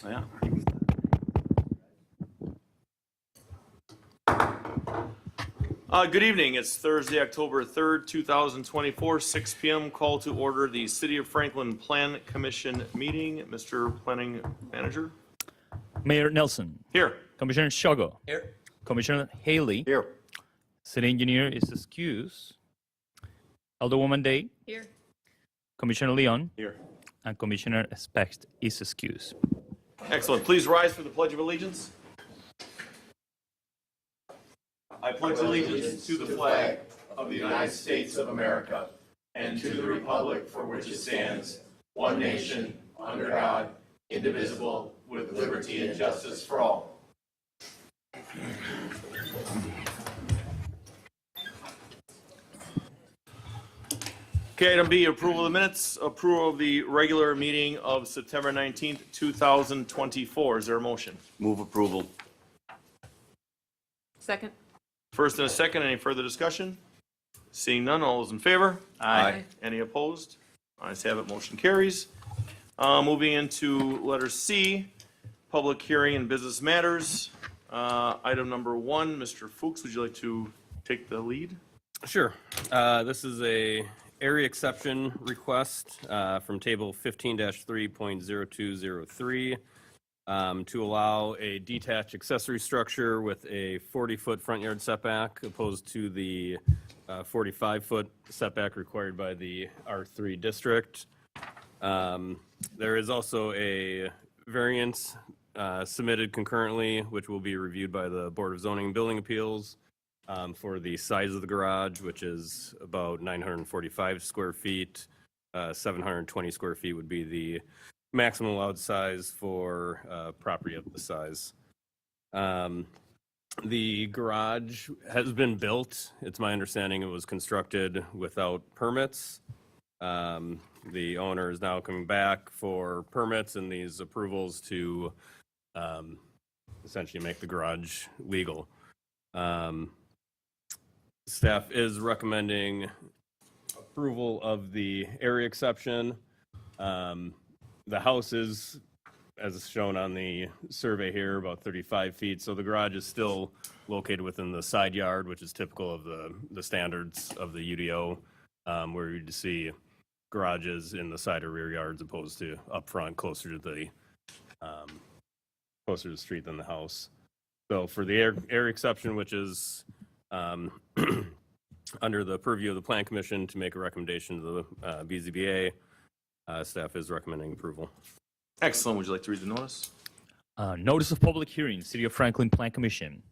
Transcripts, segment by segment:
Yeah. Good evening. It's Thursday, October 3rd, 2024, 6 p.m. Call to order the City of Franklin Plan Commission meeting. Mr. Planning Manager? Mayor Nelson. Here. Commissioner Shogo. Here. Commissioner Haley. Here. City Engineer is excused. Alderwoman Day. Here. Commissioner Leon. Here. And Commissioner Specht is excused. Excellent. Please rise for the Pledge of Allegiance. I pledge allegiance to the flag of the United States of America and to the republic for which it stands, one nation, under God, indivisible, with liberty and justice for all. Okay, item B, approval of the minutes, approval of the regular meeting of September 19th, 2024. Is there a motion? Move approval. Second. First and a second, any further discussion? Seeing none, all those in favor? Aye. Any opposed? Ayes have it, motion carries. Moving into letter C, public hearing and business matters. Item number 1, Mr. Fuchs, would you like to take the lead? Sure. This is a area exception request from table 15-3.0203 to allow a detached accessory structure with a 40-foot front yard setback opposed to the 45-foot setback required by the R3 district. There is also a variance submitted concurrently, which will be reviewed by the Board of Zoning and Building Appeals for the size of the garage, which is about 945 square feet. 720 square feet would be the maximum allowed size for property of the size. The garage has been built. It's my understanding it was constructed without permits. The owner is now coming back for permits and these approvals to essentially make the garage legal. Staff is recommending approval of the area exception. The house is, as shown on the survey here, about 35 feet. So the garage is still located within the side yard, which is typical of the standards of the UDO, where you'd see garages in the side or rear yards opposed to up front, closer to the street than the house. So for the area exception, which is under the purview of the Plan Commission to make a recommendation to the BZBA, staff is recommending approval. Excellent. Would you like to read the notice? Notice of public hearing, City of Franklin Plan Commission.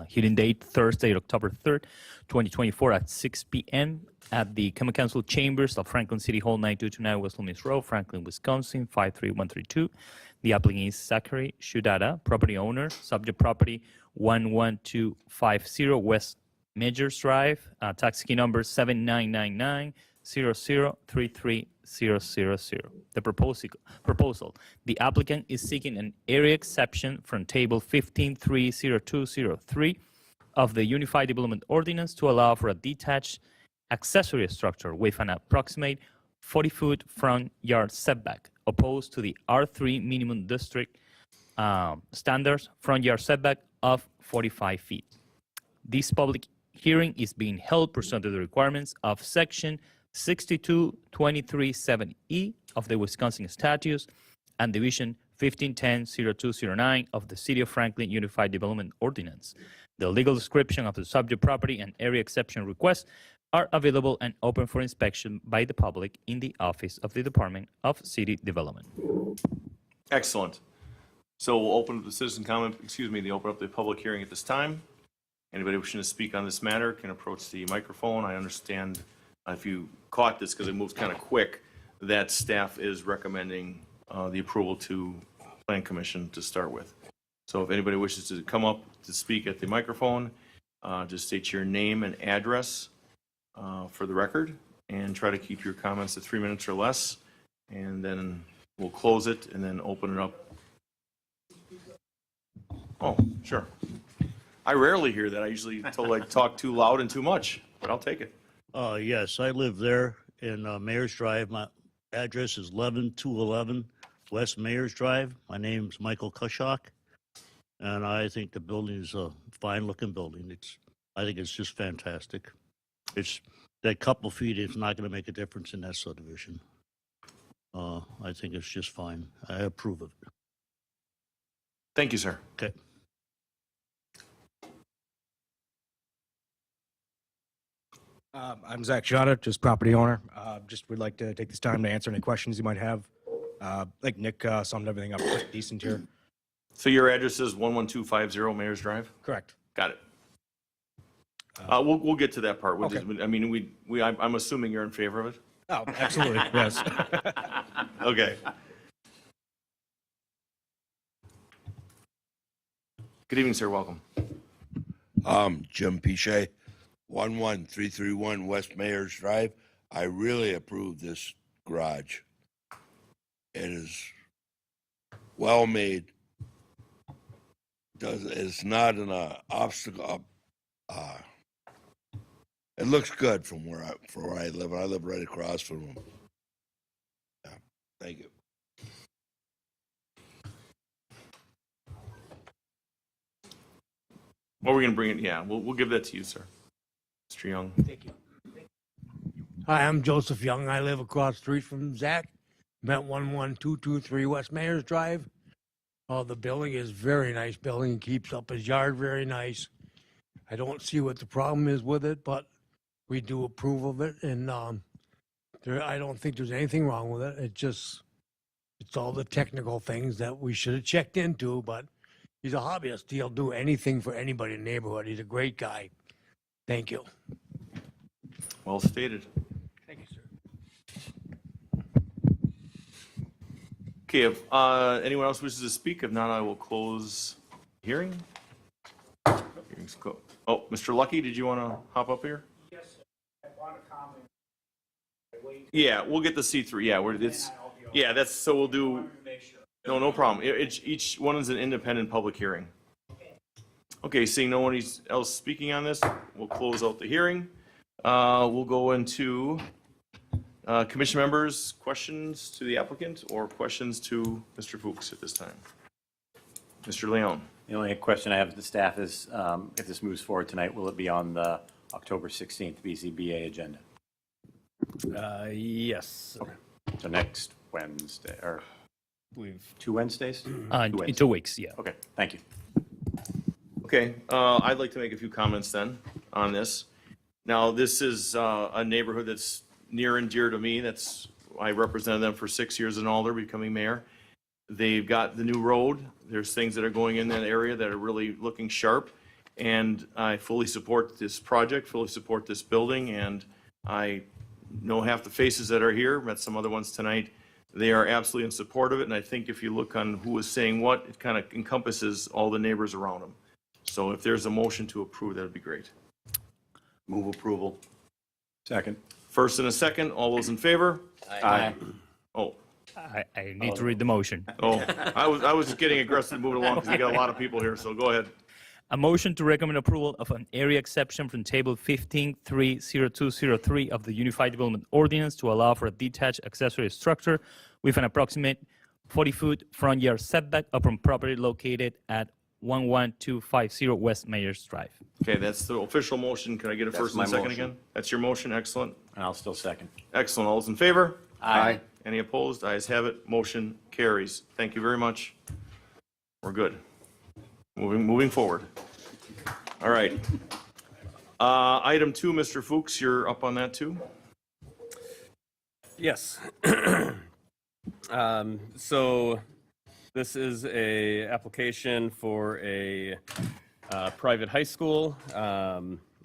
Hearing date Thursday, October 3rd, 2024 at 6 p.m. at the Common Council Chambers of Franklin City Hall, 9229 West Loomis Road, Franklin, Wisconsin, 53132. The applicant is Zachary Shudada, property owner, subject property 11250 West Majors Drive, tax key number 7999003300. The proposal. The applicant is seeking an area exception from table 15.30203 of the Unified Development Ordinance to allow for a detached accessory structure with an approximate 40-foot front yard setback, opposed to the R3 minimum district standards front yard setback of 45 feet. This public hearing is being held pursuant to the requirements of Section 6223(7)E of the Wisconsin Statutes and Division 1510-0209 of the City of Franklin Unified Development Ordinance. The legal description of the subject property and area exception requests are available and open for inspection by the public in the office of the Department of City Development. Excellent. So we'll open up the citizen comment, open up the public hearing at this time. Anybody wishing to speak on this matter can approach the microphone. I understand if you caught this because it moves kind of quick, that staff is recommending the approval to Plan Commission to start with. So if anybody wishes to come up to speak at the microphone, just state your name and address for the record and try to keep your comments to 3 minutes or less. And then we'll close it and then open it up. Oh, sure. I rarely hear that. I usually told I talk too loud and too much, but I'll take it. Yes, I live there in Mayor's Drive. My address is 11211 West Mayor's Drive. My name's Michael Kushok, and I think the building is a fine-looking building. I think it's just fantastic. It's that couple feet is not going to make a difference in that subdivision. I think it's just fine. I approve of it. Thank you, sir. Okay. I'm Zach Shada, just property owner. Just would like to take this time to answer any questions you might have. Like Nick summed everything up pretty decent here. So your address is 11250 Mayor's Drive? Correct. Got it. We'll get to that part. Okay. I mean, I'm assuming you're in favor of it? Oh, absolutely, yes. Okay. Good evening, sir. Welcome. Jim Pichet, 11331 West Mayor's Drive. I really approve this garage. It is well made. It's not an obstacle. It looks good from where I live. I live right across from them. Yeah, thank you. Or we're going to bring it, yeah, we'll give that to you, sir. Mr. Young. Thank you. Hi, I'm Joseph Young. I live across the street from Zach. Met 11223 West Mayor's Drive. The building is very nice building. Keeps up his yard very nice. I don't see what the problem is with it, but we do approve of it. And I don't think there's anything wrong with it. It's all the technical things that we should have checked into, but he's a hobbyist. He'll do anything for anybody in the neighborhood. He's a great guy. Thank you. Well stated. Thank you, sir. Okay, if anyone else wishes to speak, if not, I will close hearing. Hearing's oh, Mr. Lucky, did you want to hop up here? Yes, sir. I want to comment. Yeah, we'll get the C3. Yeah, that's, so we'll do, no problem. Each one is an independent public hearing. Okay, seeing no one else speaking on this, we'll close out the hearing. We'll go into commission members' questions to the applicant or questions to Mr. Fuchs at this time. Mr. Leon. The only question I have with the staff is, if this moves forward tonight, will it be on the October 16th BZBA agenda? Yes. So next Wednesday, or We've 2 Wednesdays? In 2 weeks, yeah. Okay, thank you. Okay, I'd like to make a few comments then on this. Now, this is a neighborhood that's near and dear to me. I represented them for 6 years in Alder, becoming mayor. They've got the new road. There's things that are going in that area that are really looking sharp. And I fully support this project, fully support this building, and I know half the faces that are here, met some other ones tonight. They are absolutely in support of it, and I think if you look on who is saying what, it kind of encompasses all the neighbors around them. So if there's a motion to approve, that would be great. Move approval. Second. First and a second, all those in favor? Aye. Oh, I need to read the motion. I was just getting aggressive moving along because we got a lot of people here, so go ahead. A motion to recommend approval of an area exception from Table 15-30203 of the Unified Development Ordinance to allow for a detached accessory structure with an approximate 40-foot front yard setback upon property located at 11250 West Mayor's Drive. Okay, that's the official motion. Can I get a first and my a second motion. again? That's your motion, excellent. And I'll still second. Excellent, all those in favor? Aye. Any opposed? Ayes have it, motion carries. Thank you very much. We're good. Moving forward. All right. Item 2, Mr. Fuchs, you're up on that too? Yes. So this is a application for a private high school.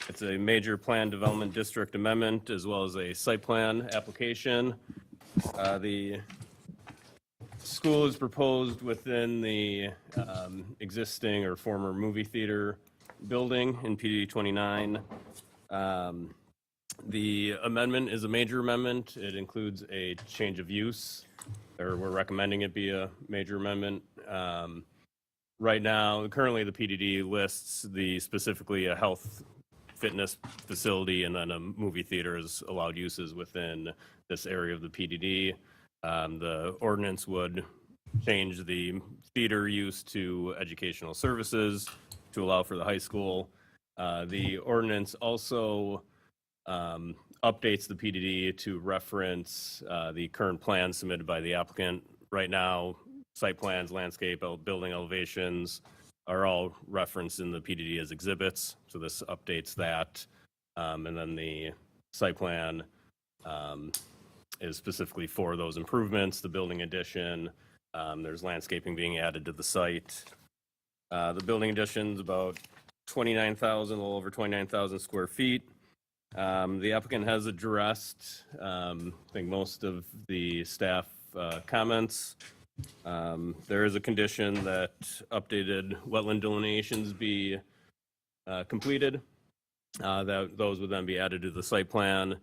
It's a major plan development district amendment as well as a site plan application. The school is proposed within the existing or former movie theater building in PD 29. The amendment is a major amendment. It includes a change of use, or we're recommending it be a major amendment. Right now, currently the PDD lists specifically a health fitness facility and then a movie theater as allowed uses within this area of the PDD. The ordinance would change the theater use to educational services to allow for the high school. The ordinance also updates the PDD to reference the current plan submitted by the applicant. Right now, site plans, landscape, building elevations are all referenced in the PDD as exhibits. So this updates that. And then the site plan is specifically for those improvements, the building addition. There's landscaping being added to the site. The building addition's about 29,000, a little over 29,000 square feet. The applicant has addressed, I think, most of the staff comments. There is a condition that updated wetland delineations be completed. Those would then be added to the site plan.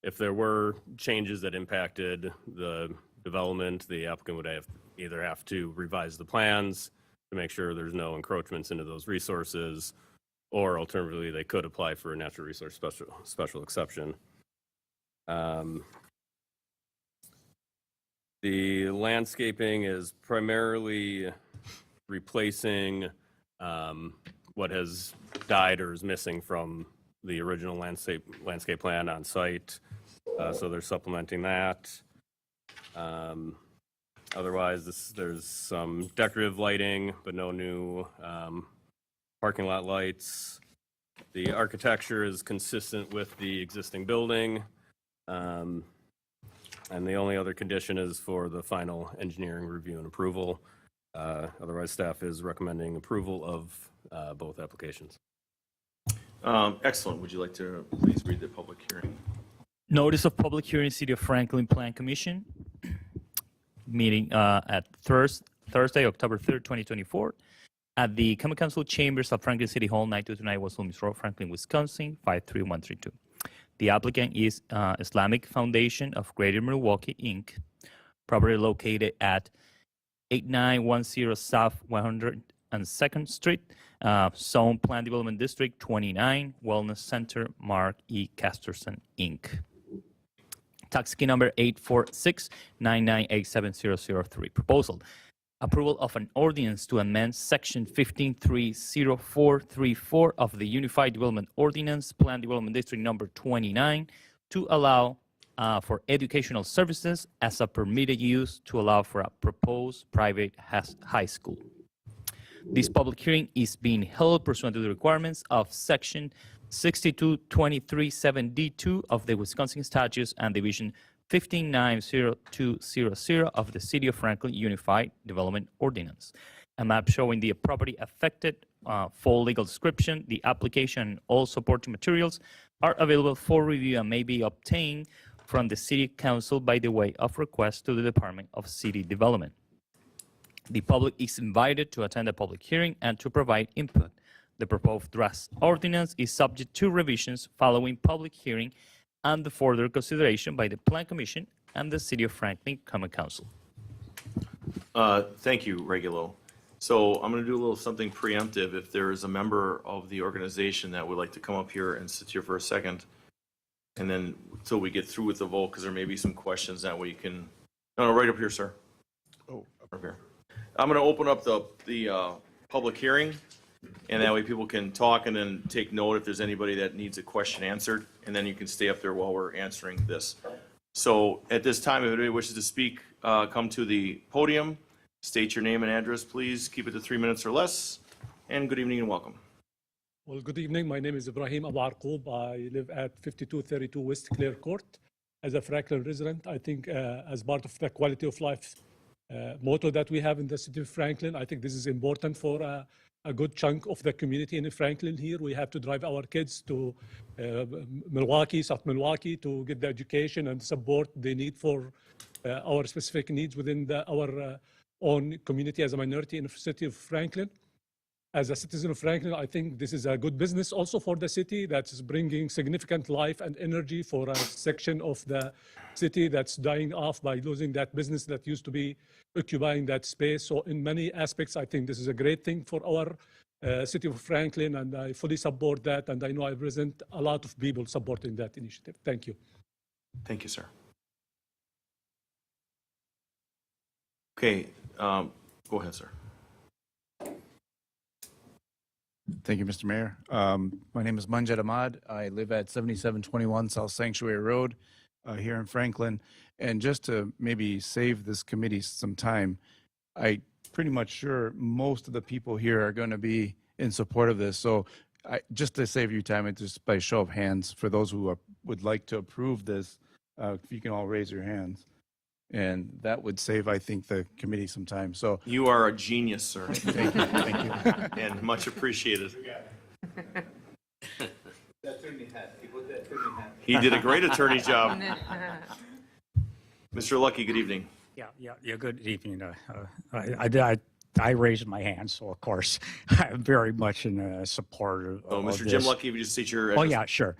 If there were changes that impacted the development, the applicant would either have to revise the plans to make sure there's no encroachments into those resources, or alternatively, they could apply for a natural resource special exception. The landscaping is primarily replacing what has died or is missing from the original landscape plan on site. So they're supplementing that. Otherwise, there's some decorative lighting, but no new parking lot lights. The architecture is consistent with the existing building. And the only other condition is for the final engineering review and approval. Otherwise, staff is recommending approval of both applications. Excellent. Would you like to please read the public hearing? Notice of public hearing, City of Franklin Plan Commission, meeting at Thursday, October 3rd, 2024, at the Common Council Chambers of Franklin City Hall, 9229 West Loomis Road, Franklin, Wisconsin, 53132. The applicant is Islamic Foundation of Greater Milwaukee, Inc., property located at 8910 South 102nd Street, Zone Plan Development District 29, Wellness Center, Mark E. Casterson, Inc. Tax key number 846-9987003. Proposal. Approval of an ordinance to amend Section 15.30434 of the Unified Development Ordinance, Plan Development District number 29, to allow for educational services as a permitted use to allow for a proposed private high school. This public hearing is being held pursuant to the requirements of Section 6223(7)(d)(2) of the Wisconsin Statutes and Division 15.90200 of the City of Franklin Unified Development Ordinance. A map showing the property affected, full legal description, the application, and all supporting materials are available for review and may be obtained from the City Council by the way of request to the Department of City Development. The public is invited to attend the public hearing and to provide input. The proposed draft ordinance is subject to revisions following public hearing and the further consideration by the Plan Commission and the City of Franklin Common Council. Thank you, Regulo. So I'm going to do a little something preemptive. If there is a member of the organization that would like to come up here and sit here for a second, and then until we get through with the vote, because there may be some questions that we can, no, right up here, sir. Oh, up here. I'm going to open up the public hearing, and that way people can talk and then take note if there's anybody that needs a question answered, and then you can stay up there while we're answering this. So at this time, if anybody wishes to speak, come to the podium, state your name and address, please. Keep it to 3 minutes or less, and good evening and welcome. Well, good evening. My name is Ibrahim Abu Arqoub. I live at 5232 West Clare Court. As a Franklin resident, I think as part of the quality of life motto that we have in the city of Franklin, I think this is important for a good chunk of the community in Franklin here. We have to drive our kids to Milwaukee, South Milwaukee, to get the education and support they need for our specific needs within our own community as a minority in the city of Franklin. As a citizen of Franklin, I think this is a good business also for the city that's bringing significant life and energy for a section of the city that's dying off by losing that business that used to be occupying that space. So in many aspects, I think this is a great thing for our city of Franklin, and I fully support that. And I know I represent a lot of people supporting that initiative. Thank you. Thank you, sir. Okay, go ahead, sir. Thank you, Mr. Mayor. My name is Manjad Ahmad. I live at 7721 South Sanctuary Road here in Franklin. And just to maybe save this committee some time, I pretty much sure most of the people here are going to be in support of this. So just to save you time, just by show of hands, for those who would like to approve this, if you can all raise your hands. And that would save, I think, the committee some time. So You are a genius, sir, thank you. Thank you. and much appreciated. He did a great attorney job. Mr. Lucky, good evening. Yeah. Good evening. I raised my hand, so of course I'm very much in support of. Oh, Mr. of Jim this. Lucky, if you just state your Oh address. yeah, sure.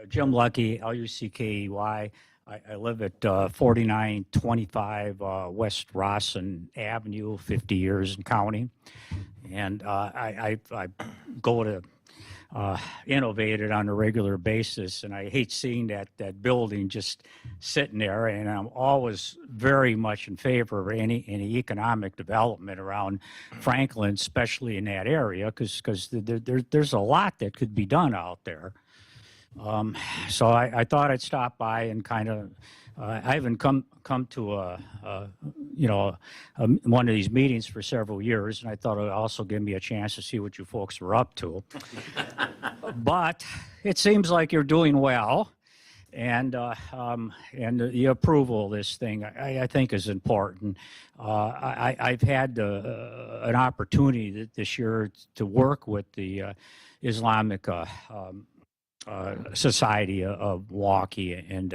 Jim Lucky, Luckey. I live at 4925 West Rossin Avenue, 50 years and counting, and I go to innovate it on a regular basis, and I hate seeing that building just sitting there. And I'm always very much in favor of any economic development around Franklin, especially in that area, because there's a lot that could be done out there. So I thought I'd stop by and kind of. I haven't come to one of these meetings for several years, and I thought it would also give me a chance to see what you folks were up to. But it seems like you're doing well, and the approval of this thing I think is important. I've had an opportunity this year to work with the Islamic Society of Milwaukee, and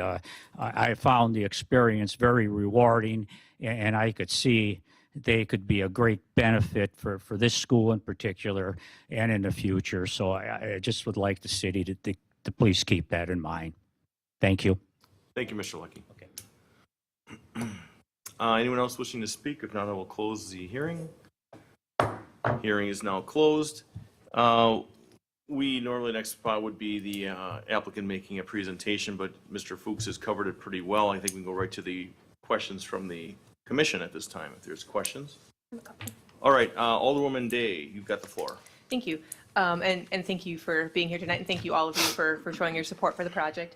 I found the experience very rewarding, and I could see they could be a great benefit for this school in particular and in the future. So I just would like the city to please keep that in mind. Thank you. Thank you, Mr. Lucky. Okay. Anyone else wishing to speak? If not, I will close the hearing. Hearing is now closed. Normally next spot would be the applicant making a presentation, but Mr. Fuchs has covered it pretty well. I think we can go right to the questions from the commission at this time, if there's questions. All right, Alderwoman Day, you've got the floor. Thank you. And thank you for being here tonight, and thank you all of you for showing your support for the project.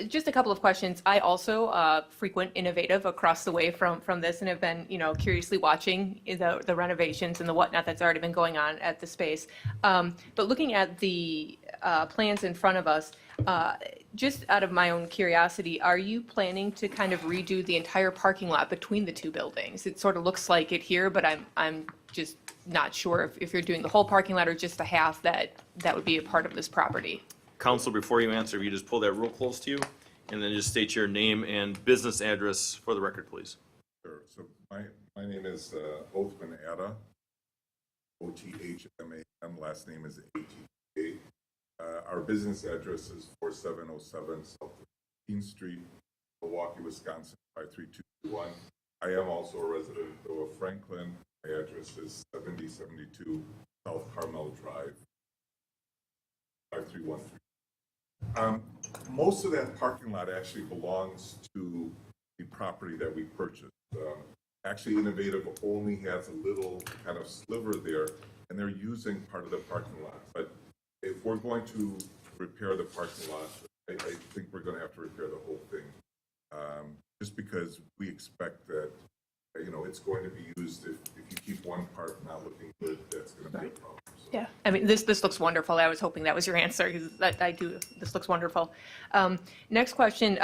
Just a couple of questions. I also frequent Innovative across the way from this, and have been, curiously watching the renovations and the whatnot that's already been going on at the space. But looking at the plans in front of us, just out of my own curiosity, are you planning to kind of redo the entire parking lot between the two buildings? It sort of looks like it here, but I'm just not sure if you're doing the whole parking lot or just the half that would be a part of this property. Counsel, before you answer, if you just pull that real close to you, and then just state your name and business address for the record, please. Sure. So my name is Othman Atta, Othman. Last name is A-T-A. Our business address is 4707 South 15th Street, Milwaukee, Wisconsin, 53221. I am also a resident of Franklin. My address is 7072 South Carmel Drive, 5313. Most of that parking lot actually belongs to the property that we purchased. Actually, Innovative only has a little kind of sliver there, and they're using part of the parking lot. But if we're going to repair the parking lot, I think we're going to have to repair the whole thing, just because we expect that, it's going to be used. If you keep one part not looking good, that's going to be a problem. So. Yeah, I mean, this looks wonderful. I was hoping that was your answer, because this looks wonderful. Next question,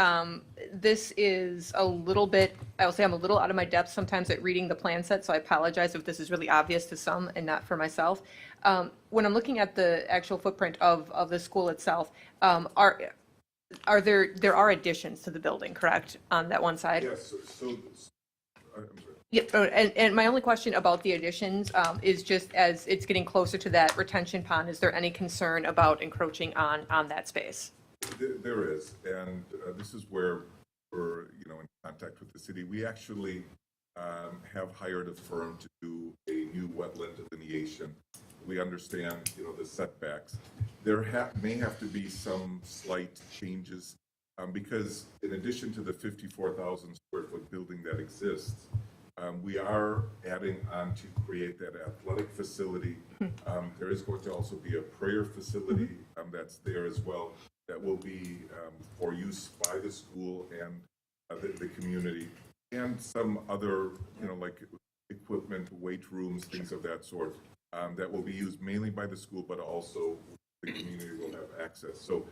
this is a little bit, I will say I'm a little out of my depth sometimes at reading the plan set, so I apologize if this is really obvious to some and not for myself. When I'm looking at the actual footprint of the school itself, there are additions to the building, correct, on that one side? Yes, so I'm sorry. Yep, and my only question about the additions is just as it's getting closer to that retention pond, is there any concern about encroaching on that space? There is, and this is where we're, in contact with the city. We actually have hired a firm to do a new wetland delineation. We understand, the setbacks. There may have to be some slight changes because in addition to the 54,000 square foot building that exists, We are adding on to create that athletic facility. There is going to also be a prayer facility that's there as well that will be for use by the school and the community, and some other, like equipment, weight rooms, things of that sort, that will be used mainly by the school, but also the community will have access. So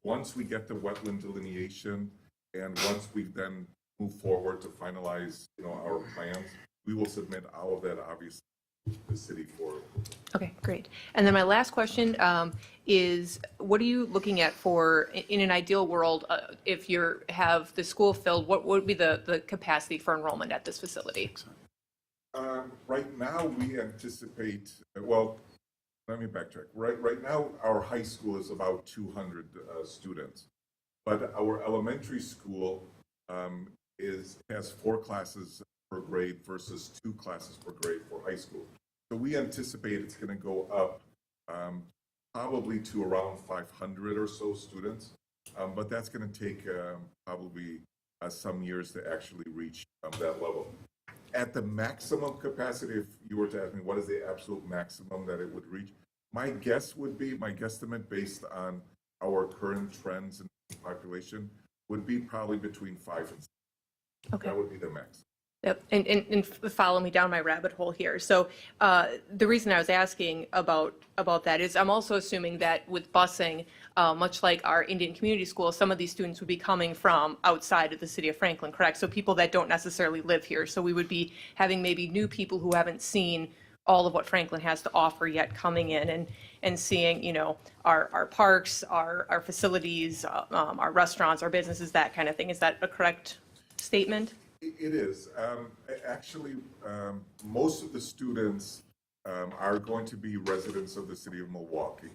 once we get the wetland delineation and once we then move forward to finalize, our plans, we will submit all of that, obviously, to the city for. Okay, great. And then my last question is, what are you looking at for, in an ideal world, if you have the school filled, what would be the capacity for enrollment at this facility? Right now, we anticipate, well, let me backtrack. Right now, our high school is about 200 students, but our elementary school has 4 classes per grade versus 2 classes per grade for high school. So we anticipate it's going to go up probably to around 500 or so students, but that's going to take probably some years to actually reach that level. At the maximum capacity, if you were to ask me what is the absolute maximum that it would reach, my guesstimate based on our current trends in population would be probably between 5 and 6. Okay. That would be the max. Yep, and follow me down my rabbit hole here. So the reason I was asking about that is I'm also assuming that with busing, much like our Indian Community School, some of these students would be coming from outside of the city of Franklin, correct? So people that don't necessarily live here. So we would be having maybe new people who haven't seen all of what Franklin has to offer yet coming in and seeing, our parks, our facilities, our restaurants, our businesses, that kind of thing. Is that a correct statement? It is. Actually, most of the students are going to be residents of the city of Milwaukee.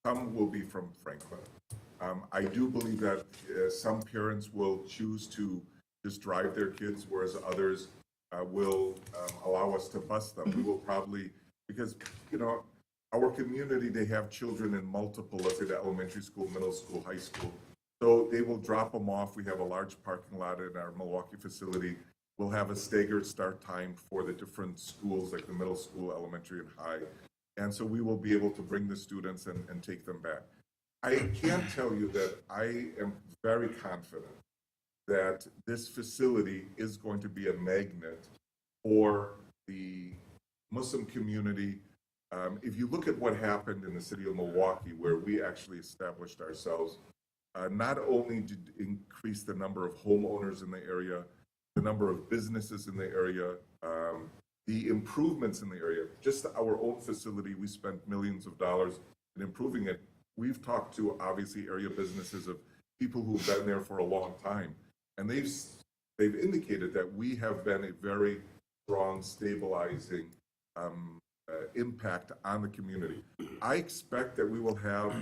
Some will be from Franklin. I do believe that some parents will choose to just drive their kids, whereas others will allow us to bus them. We will probably, because, our community, they have children in multiple, let's say the elementary school, middle school, high school. So they will drop them off. We have a large parking lot in our Milwaukee facility. We'll have a staggered start time for the different schools, like the middle school, elementary, and high. And so we will be able to bring the students and take them back. I can tell you that I am very confident that this facility is going to be a magnet for the Muslim community. If you look at what happened in the city of Milwaukee, where we actually established ourselves, not only did it increase the number of homeowners in the area, the number of businesses in the area, the improvements in the area, just our own facility, we spent millions of dollars in improving it. We've talked to, obviously, area businesses of people who've been there for a long time, and they've indicated that we have been a very strong stabilizing impact on the community. I expect that we will have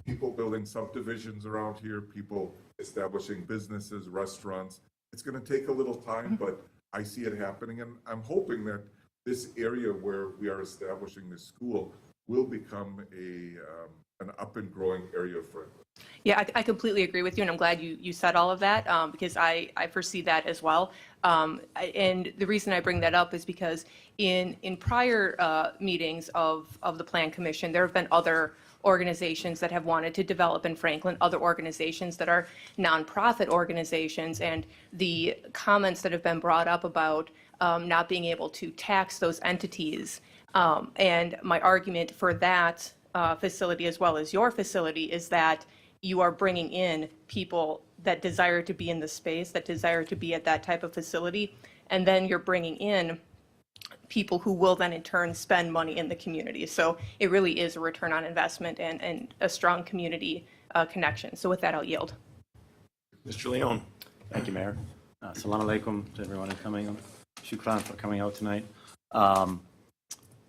people building subdivisions around here, people establishing businesses, restaurants. It's going to take a little time, but I see it happening, and I'm hoping that this area where we are establishing this school will become an up and growing area of Franklin. Yeah, I completely agree with you, and I'm glad you said all of that because I foresee that as well. And the reason I bring that up is because in prior meetings of the Plan Commission, there have been other organizations that have wanted to develop in Franklin, other organizations that are nonprofit organizations, and the comments that have been brought up about not being able to tax those entities. And my argument for that facility as well as your facility is that you are bringing in people that desire to be in the space, that desire to be at that type of facility, and then you're bringing in people who will then in turn spend money in the community. So it really is a return on investment and a strong community connection. So with that, I'll yield. Mr. Leon. Thank you, Mayor. Assalamu alaikum to everyone coming. Shukran for coming out tonight. I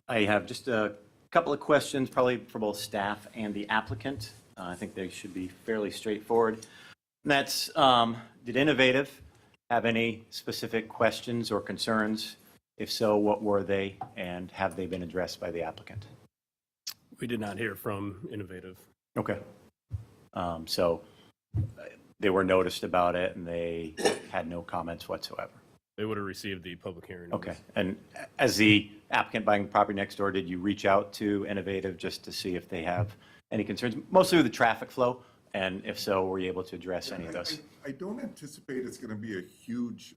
have just a couple of questions, probably for both staff and the applicant. I think they should be fairly straightforward. And that's, did Innovative have any specific questions or concerns? If so, what were they, and have they been addressed by the applicant? We did not hear from Innovative. Okay. So they were noticed about it, and they had no comments whatsoever. They would have received the public hearing. Okay. notice. And as the applicant buying the property next door, did you reach out to Innovative just to see if they have any concerns, mostly with the traffic flow? And if so, were you able to address any of those? I don't anticipate it's going to be a huge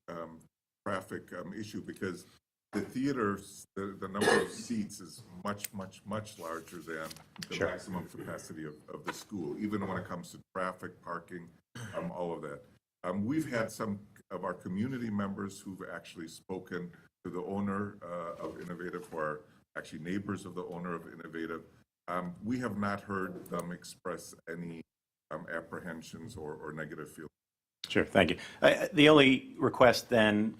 traffic issue because the theaters, the number of seats is much, much, much larger than the maximum capacity of the school, even when it comes to traffic, parking, all of that. We've had some of our community members who've actually spoken to the owner of Innovative, who are actually neighbors of the owner of Innovative. We have not heard them express any apprehensions or negative feelings. Sure, thank you. The only request then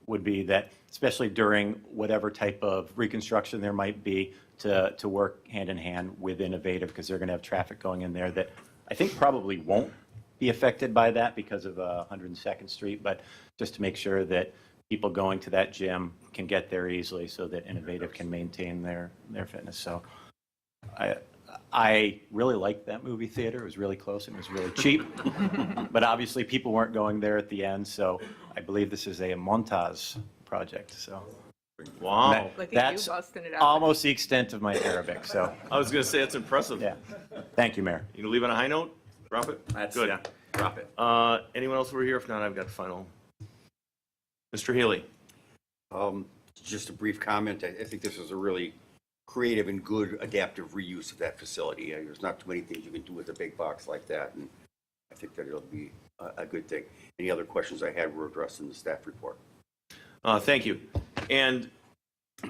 would be that, especially during whatever type of reconstruction there might be, to work hand in hand with Innovative, because they're going to have traffic going in there that I think probably won't be affected by that because of 102nd Street, but just to make sure that people going to that gym can get there easily so that Innovative can maintain their fitness. So I really liked that movie theater. It was really close and it was really cheap. But obviously people weren't going there at the end, so I believe this is a montage project. So Wow. Look at that's you busting it out. almost the extent of my Arabic. So I was going to say, that's impressive. yeah, thank you, Mayor. You gonna leave on a high note? Drop it? Good. yeah, drop it. Anyone else over here? If not, I've got final. Mr. Haley? Just a brief comment. I think this is a really creative and good adaptive reuse of that facility. There's not too many things you can do with a big box like that, and I think that it'll be a good thing. Any other questions I had were addressed in the staff report. Thank you. And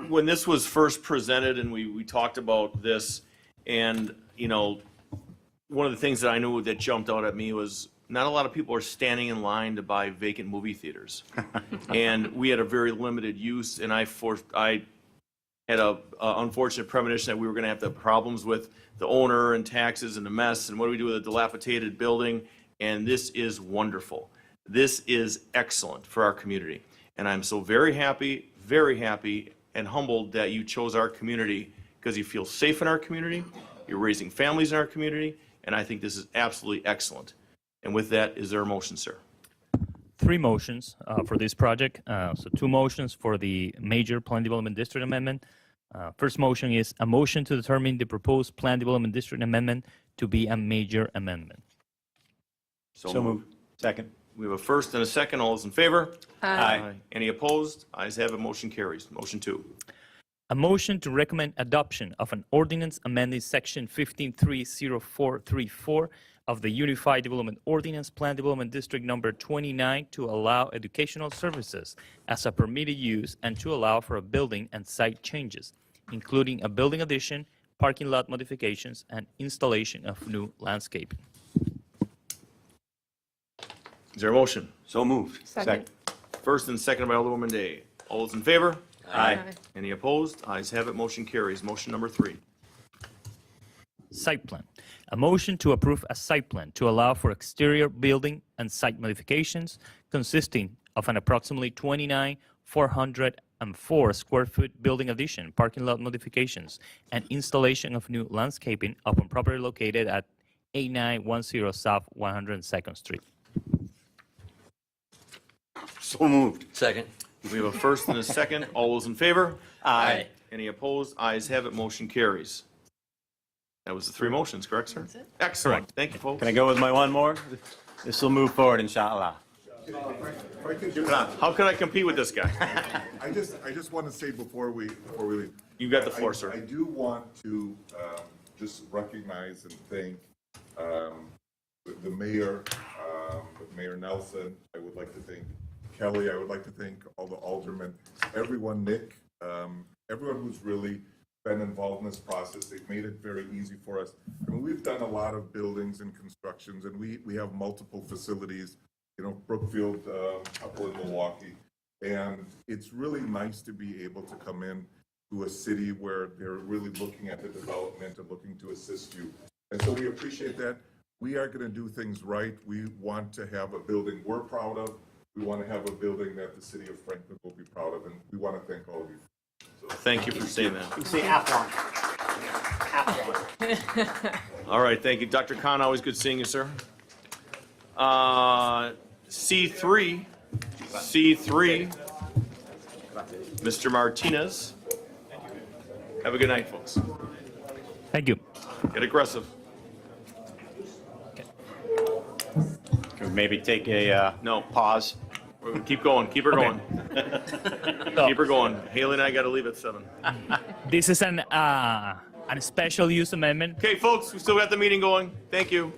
when this was first presented and we talked about this, and, you know, one of the things that I knew that jumped out at me was not a lot of people are standing in line to buy vacant movie theaters. And we had a very limited use, and I had a unfortunate premonition that we were going to have problems with the owner and taxes and the mess, and what do we do with a dilapidated building? And this is wonderful. This is excellent for our community. And I'm so very happy and humbled that you chose our community because you feel safe in our community, you're raising families in our community, and I think this is absolutely excellent. And with that, is there a motion, sir? 3 motions for this project. So 2 motions for the major plan development district amendment. First motion is a motion to determine the proposed plan development district amendment to be a major amendment. So moved. Second. We have a first and a second. All those in favor? Aye. Any opposed? Ayes have it. Motion carries. Motion 2. A motion to recommend adoption of an ordinance amending section 15.30434 of the Unified Development Ordinance Plan Development District Number 29 to allow educational services as a permitted use and to allow for a building and site changes, including a building addition, parking lot modifications, and installation of new landscaping. Is there a motion? So moved. Second. First and second by Alderwoman Day. All those in favor? Aye. Any opposed? Ayes have it. Motion carries. Motion number 3. Site plan. A motion to approve a site plan to allow for exterior building and site modifications consisting of an approximately 29,404 square foot building addition, parking lot modifications, and installation of new landscaping upon property located at 8910 South 102nd Street. So moved. Second. We have a first and a second. All those in favor? Aye. Any opposed? Ayes have it. Motion carries. That was the 3 motions, correct, sir? That's it. Excellent. Thank you, folks. Can I go with my one more? This will move forward, inshallah. If I could just, How can I compete with this guy? I just want to say before we leave. You got the floor, sir. I do want to just recognize and thank the mayor, Mayor Nelson. I would like to thank Kelly. I would like to thank all the aldermen, everyone, Nick, everyone who's really been involved in this process. They've made it very easy for us. I mean, we've done a lot of buildings and constructions, and we have multiple facilities, you know, Brookfield, couple in Milwaukee. And it's really nice to be able to come in to a city where they're really looking at the development and looking to assist you. And so we appreciate that. We are going to do things right. We want to have a building we're proud of. We want to have a building that the city of Franklin will be proud of, and we want to thank all of you. Thank you for saying that. You can say F1. F1. All right, thank you. Dr. Khan, always good seeing you, sir. C3, C3, Mr. Martinez. Have a good night, folks. Thank you. Get aggressive. Can we maybe take a No. pause? We're gonna keep going. Keep her going. Keep her going. Haley and I got to leave at 7. This is an special use amendment. Okay, folks, we still got the meeting going. Thank you.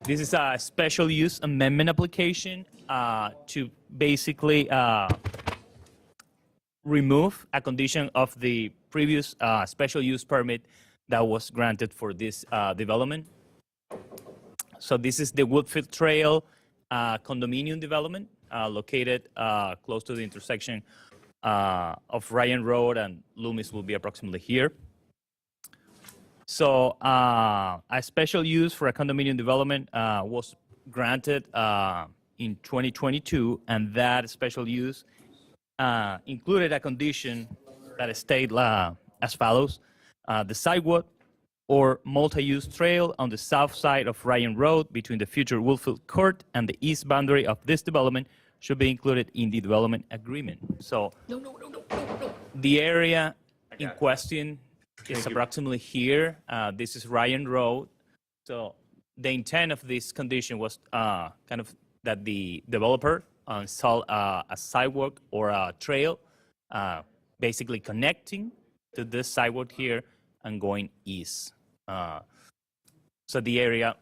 This is a special use amendment application to basically remove a condition of the previous special use permit that was granted for this development. So this is the Woodfield Trail condominium development located close to the intersection of Ryan Road and Loomis will be approximately here. So a special use for a condominium development was granted in 2022, and that special use included a condition that stated as follows: the sidewalk or multi-use trail on the south side of Ryan Road between the future Woodfield Court and the east boundary of this development should be included in the development agreement. So the area in question is approximately here. This is Ryan Road. So the intent of this condition was kind of that the developer install a sidewalk or a trail basically connecting to this sidewalk here and going east. So the area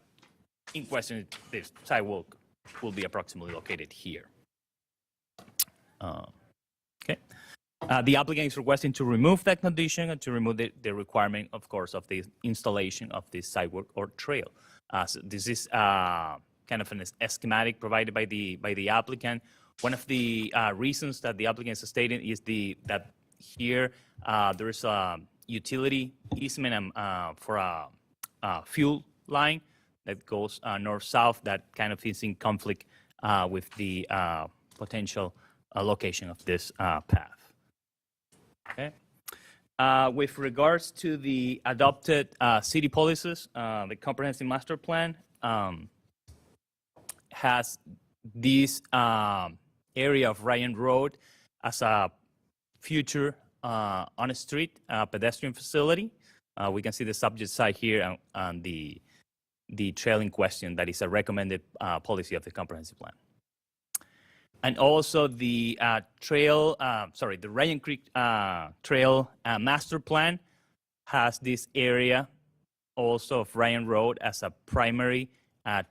in question, this sidewalk will be approximately located here. Okay. The applicant is requesting to remove that condition and to remove the requirement, of course, of the installation of this sidewalk or trail. So this is kind of a schematic provided by the applicant. One of the reasons that the applicant is stating is that here there is a utility easement for a fuel line that goes north-south that kind of is in conflict with the potential location of this path. Okay. With regards to the adopted city policies, the comprehensive master plan has this area of Ryan Road as a future on-street pedestrian facility. We can see the subject side here and the trail in question that is a recommended policy of the comprehensive plan. And also the the Ryan Creek Trail master plan has this area also of Ryan Road as a primary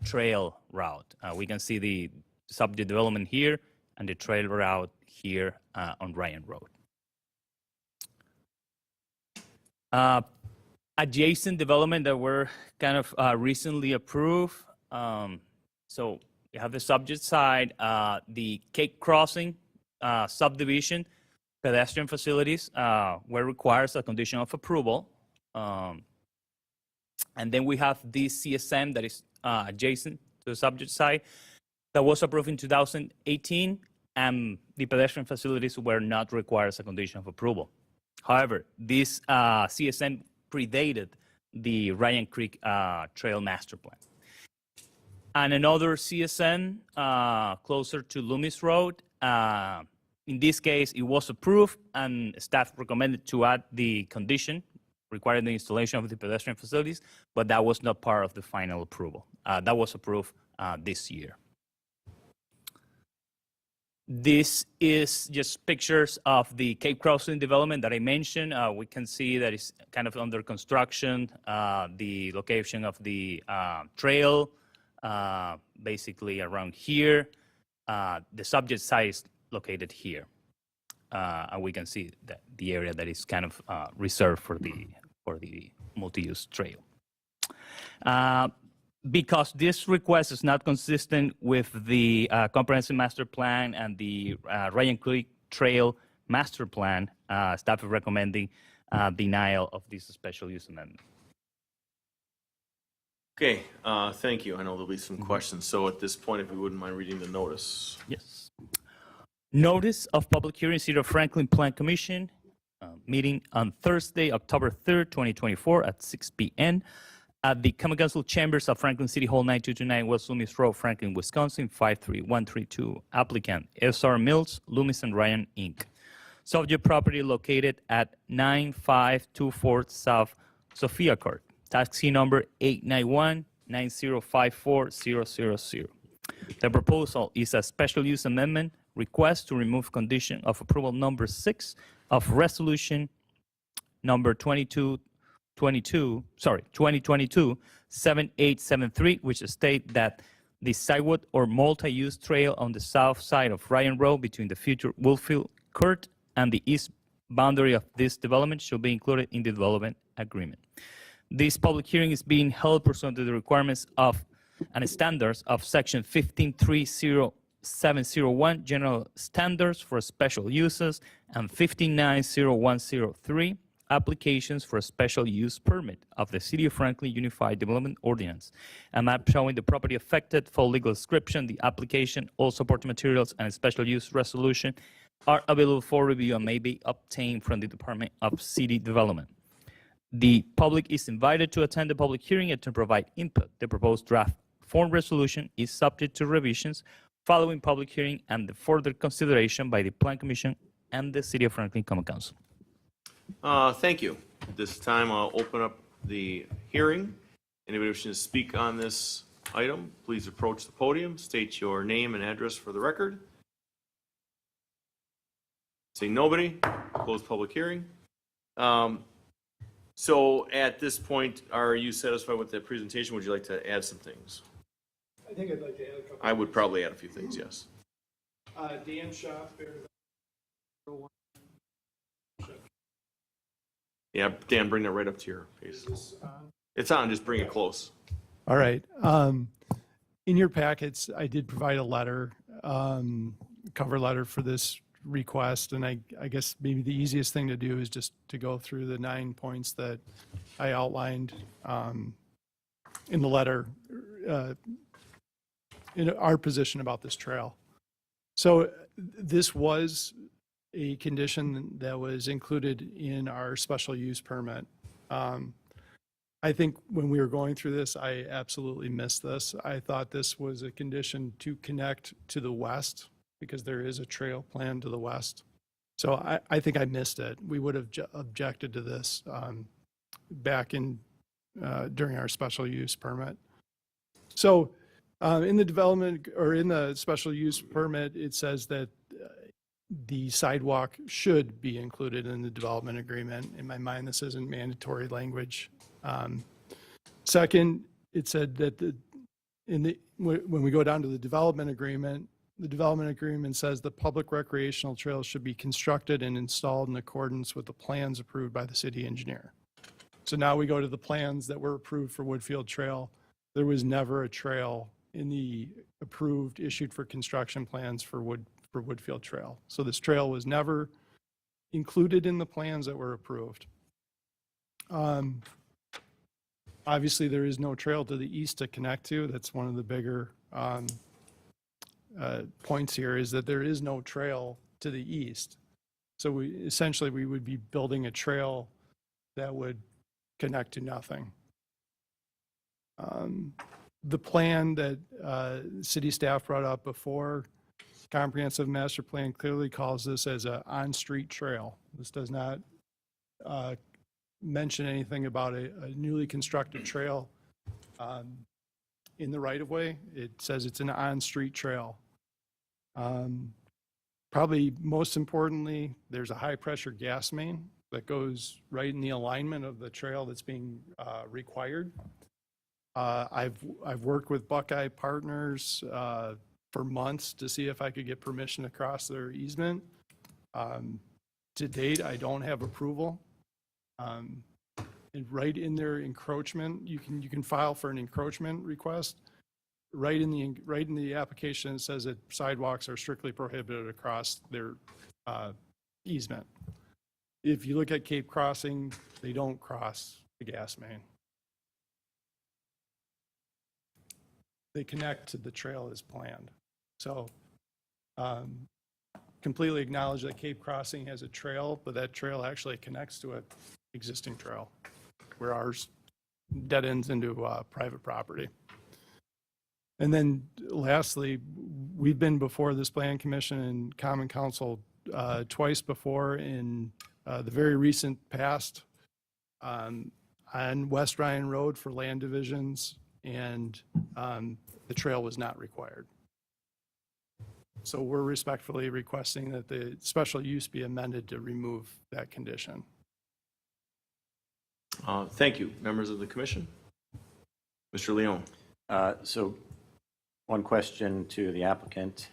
trail route. We can see the subject development here and the trail route here on Ryan Road. Adjacent development that were kind of recently approved. So you have the subject side, the Cape Crossing subdivision, pedestrian facilities where requires a condition of approval. And then we have this CSM that is adjacent to the subject side that was approved in 2018, and the pedestrian facilities were not required as a condition of approval. However, this CSM predated the Ryan Creek Trail Master Plan. And another CSN closer to Loomis Road. In this case, it was approved and staff recommended to add the condition requiring the installation of the pedestrian facilities, but that was not part of the final approval. That was approved this year. This is just pictures of the Cape Crossing development that I mentioned. We can see that it's kind of under construction. The location of the trail, basically around here. The subject site is located here. And we can see that the area that is kind of reserved for the multi-use trail. Because this request is not consistent with the comprehensive master plan and the Ryan Creek Trail master plan, staff is recommending denial of this special use amendment. Okay, thank you. I know there'll be some questions. So at this point, if you wouldn't mind reading the notice. Yes. Notice of public hearing, City of Franklin Plan Commission, meeting on Thursday, October 3rd, 2024 at 6 p.m. at the Common Council Chambers of Franklin City Hall, 9229 West Loomis Road, Franklin, Wisconsin, 53132. Applicant, SR Mills, Loomis and Ryan, Inc. Subject property located at 9524 South Sophia Court. Taxi number 891-9054000. The proposal is a special use amendment request to remove condition of approval number 6 of resolution number 2022-7873, which state that the sidewalk or multi-use trail on the south side of Ryan Road between the future Woodfield Court and the east boundary of this development should be included in the development agreement. This public hearing is being held pursuant to the requirements of and standards of Section 15.30701, General Standards for Special Uses, and 15.90103, Applications for a Special Use Permit of the City of Franklin Unified Development Ordinance. A map showing the property affected, full legal description, the application, all supporting materials, and a special use resolution are available for review and may be obtained from the Department of City Development. The public is invited to attend the public hearing and to provide input. The proposed draft form resolution is subject to revisions following public hearing and the further consideration by the Plan Commission and the City of Franklin Common Council. Thank you. At this time, I'll open up the hearing. Anybody wishing to speak on this item, please approach the podium, state your name and address for the record. Seeing nobody, close public hearing. So at this point, are you satisfied with the presentation? Would you like to add some things? I think I'd like to add a couple. I would probably add a few things, yes. Dan Shaw, Bear. Yeah, Dan, bring that right up to your face. It's on, just bring it close. All right. In your packets, I did provide a letter, cover letter for this request, and I guess maybe the easiest thing to do is just to go through the 9 points that I outlined in the letter in our position about this trail. So this was a condition that was included in our special use permit. I think when we were going through this, I absolutely missed this. I thought this was a condition to connect to the west because there is a trail plan to the west. So I think I missed it. We would have objected to this back in during our special use permit. So in the development or in the special use permit, it says that the sidewalk should be included in the development agreement. In my mind, this isn't mandatory language. Second, it said that when we go down to the development agreement says the public recreational trails should be constructed and installed in accordance with the plans approved by the city engineer. So now we go to the plans that were approved for Woodfield Trail. There was never a trail in the approved, issued for construction plans for Woodfield Trail. So this trail was never included in the plans that were approved. Obviously, there is no trail to the east to connect to. That's one of the bigger points here, is that there is no trail to the east. So we would be building a trail that would connect to nothing. The plan that city staff brought up before, comprehensive master plan, clearly calls this as an on-street trail. This does not mention anything about a newly constructed trail in the right-of-way. It says it's an on-street trail. Probably most importantly, there's a high-pressure gas main that goes right in the alignment of the trail that's being required. I've worked with Buckeye Partners for months to see if I could get permission to cross their easement. To date, I don't have approval. And right in their encroachment, you can file for an encroachment request. Right in the application, it says that sidewalks are strictly prohibited across their easement. If you look at Cape Crossing, they don't cross the gas main. They connect to the trail as planned. So completely acknowledge that Cape Crossing has a trail, but that trail actually connects to an existing trail where ours dead ends into private property. And then lastly, we've been before this Plan Commission and Common Council twice before in the very recent past on West Ryan Road for land divisions, and the trail was not required. So we're respectfully requesting that the special use be amended to remove that condition. Thank you. Members of the commission? Mr. Leon? So one question to the applicant.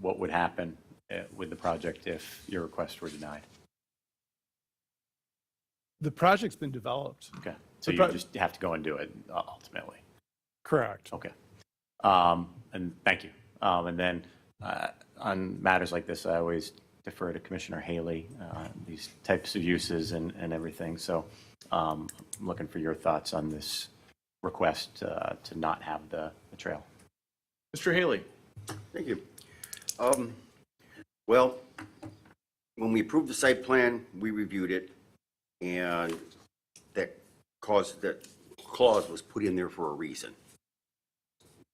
What would happen with the project if your request were denied? The project's been developed. Okay. So you just have to go and do it ultimately. Correct. Okay. And thank you. And then on matters like this, I always defer to Commissioner Haley, these types of uses and everything. So I'm looking for your thoughts on this request to not have the trail. Mr. Haley? Thank you. Well, when we approved the site plan, we reviewed it, and that clause was put in there for a reason.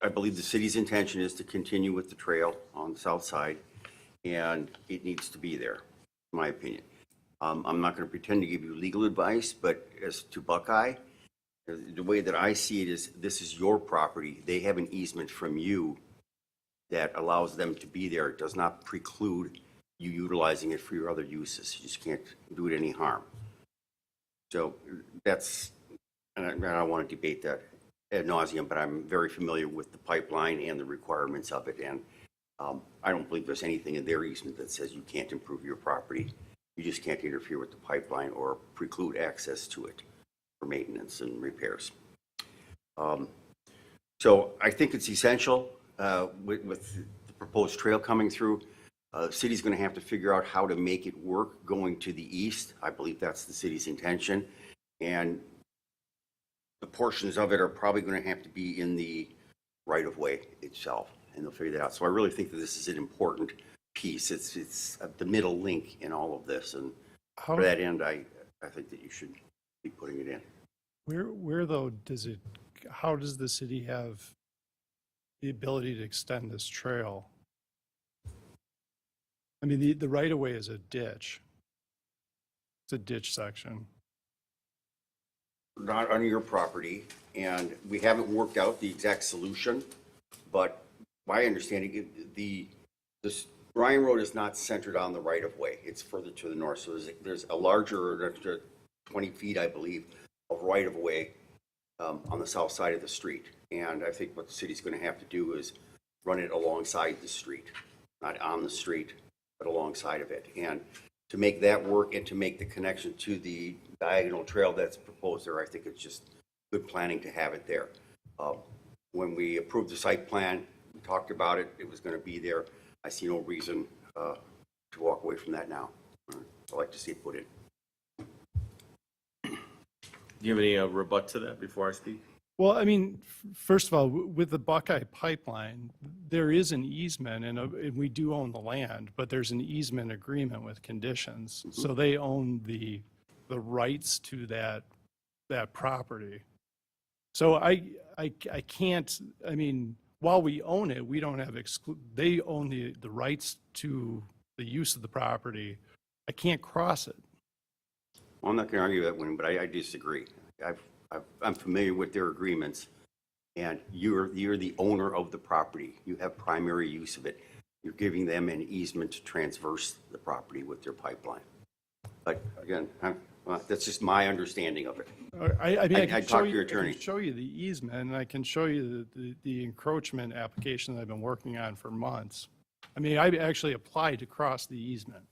I believe the city's intention is to continue with the trail on the south side, and it needs to be there, in my opinion. I'm not going to pretend to give you legal advice, but as to Buckeye, the way that I see it is this is your property. They have an easement from you that allows them to be there. It does not preclude you utilizing it for your other uses. You just can't do it any harm. So that's, and I don't want to debate that ad nauseum, but I'm very familiar with the pipeline and the requirements of it. And I don't believe there's anything in their easement that says you can't improve your property. You just can't interfere with the pipeline or preclude access to it for maintenance and repairs. So I think it's essential with the proposed trail coming through. The city's going to have to figure out how to make it work going to the east. I believe that's the city's intention. And the portions of it are probably going to have to be in the right-of-way itself, and they'll figure that out. So I really think that this is an important piece. It's the middle link in all of this, and for that end, I think that you should be putting it in. Where though how does the city have the ability to extend this trail? I mean, the right-of-way is a ditch. It's a ditch section. Not on your property, and we haven't worked out the exact solution, but my understanding, this Ryan Road is not centered on the right-of-way. It's further to the north, so there's a larger, an extra 20 feet, I believe, of right-of-way on the south side of the street. And I think what the city's going to have to do is run it alongside the street, not on the street, but alongside of it. And to make that work and to make the connection to the diagonal trail that's proposed there, I think it's just good planning to have it there. When we approved the site plan, we talked about it, it was going to be there. I see no reason to walk away from that now. I'd like to see it put in. Do you have any rebut to that before I speak? Well, I mean, first of all, with the Buckeye pipeline, there is an easement, and we do own the land, but there's an easement agreement with conditions. Mm-hmm. So they own the rights to that property. So I can't, I mean, while we own it, we don't have they own the rights to the use of the property. I can't cross it. Well, I'm not going to argue that one, but I disagree. I'm familiar with their agreements, and you're the owner of the property. You have primary use of it. You're giving them an easement to transverse the property with their pipeline. But again, that's just my understanding of it. I mean, I can talk to your I attorney. can show you the easement, and I can show you the encroachment application that I've been working on for months. I mean, I actually applied to cross the easement.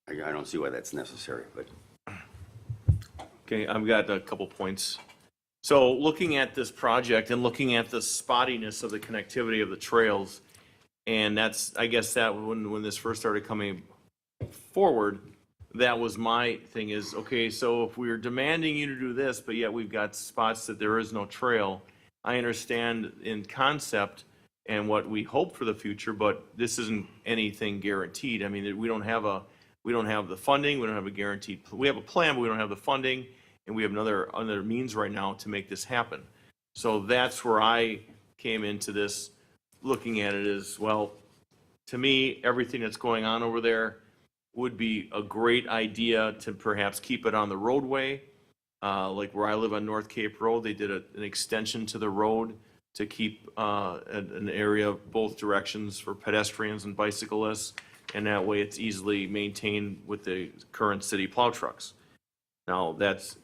I don't see why that's necessary, but. Okay, I've got a couple points. So looking at this project and looking at the spottiness of the connectivity of the trails, and that's, I guess that when this first started coming forward, that was my thing is, okay, so if we're demanding you to do this, but yet we've got spots that there is no trail, I understand in concept and what we hope for the future, but this isn't anything guaranteed. I mean, we don't have the funding, we don't have a guaranteed, we have a plan, but we don't have the funding. and we have another means right now to make this happen. So that's where I came into this, looking at it as, well, to me, everything that's going on over there would be a great idea to perhaps keep it on the roadway. Like where I live on North Cape Road, they did an extension to the road to keep an area of both directions for pedestrians and bicyclists, and that way it's easily maintained with the current city plow trucks. Now, that's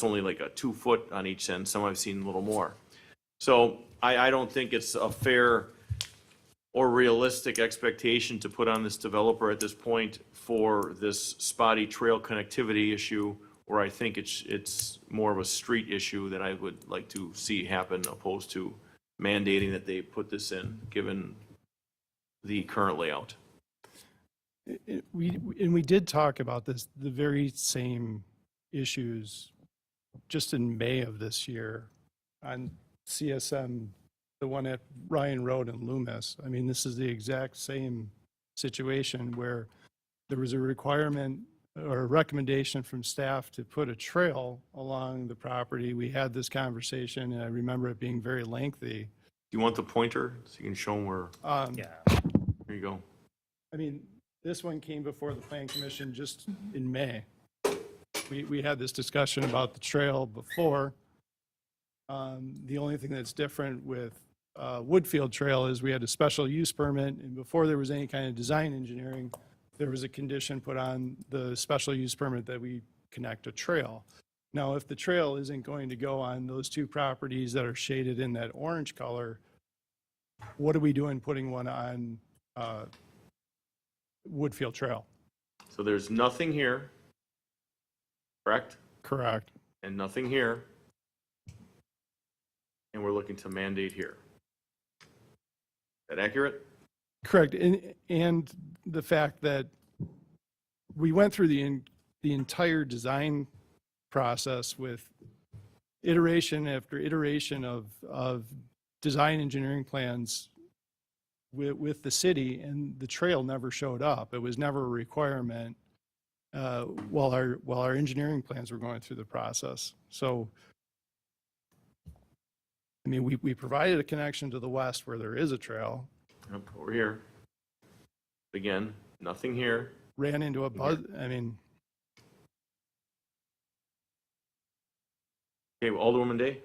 only like a 2 foot on each end. Some I've seen a little more. So I don't think it's a fair or realistic expectation to put on this developer at this point for this spotty trail connectivity issue, where I think it's more of a street issue that I would like to see happen, opposed to mandating that they put this in, given the current layout. We did talk about the very same issues just in May of this year on CSM, the one at Ryan Road and Loomis. I mean, this is the exact same situation where there was a requirement or a recommendation from staff to put a trail along the property. We had this conversation, and I remember it being very lengthy. Do you want the pointer so you can show them where? Yeah. There you go. I mean, this one came before the Plan Commission just in May. We had this discussion about the trail before. The only thing that's different with Woodfield Trail is we had a special use permit, and before there was any kind of design engineering, there was a condition put on the special use permit that we connect a trail. Now, if the trail isn't going to go on those two properties that are shaded in that orange color, what are we doing putting one on Woodfield Trail? So there's nothing here, correct? Correct. And nothing here. And we're looking to mandate here. Is that accurate? Correct. And the fact that we went through the entire design process with iteration after iteration of design engineering plans with the city, and the trail never showed up. It was never a requirement while our engineering plans were going through the process. So, I mean, we provided a connection to the west where there is a trail. Yep, over here. Again, nothing here. Ran into a buzz. I mean, Okay, Alderwoman Day?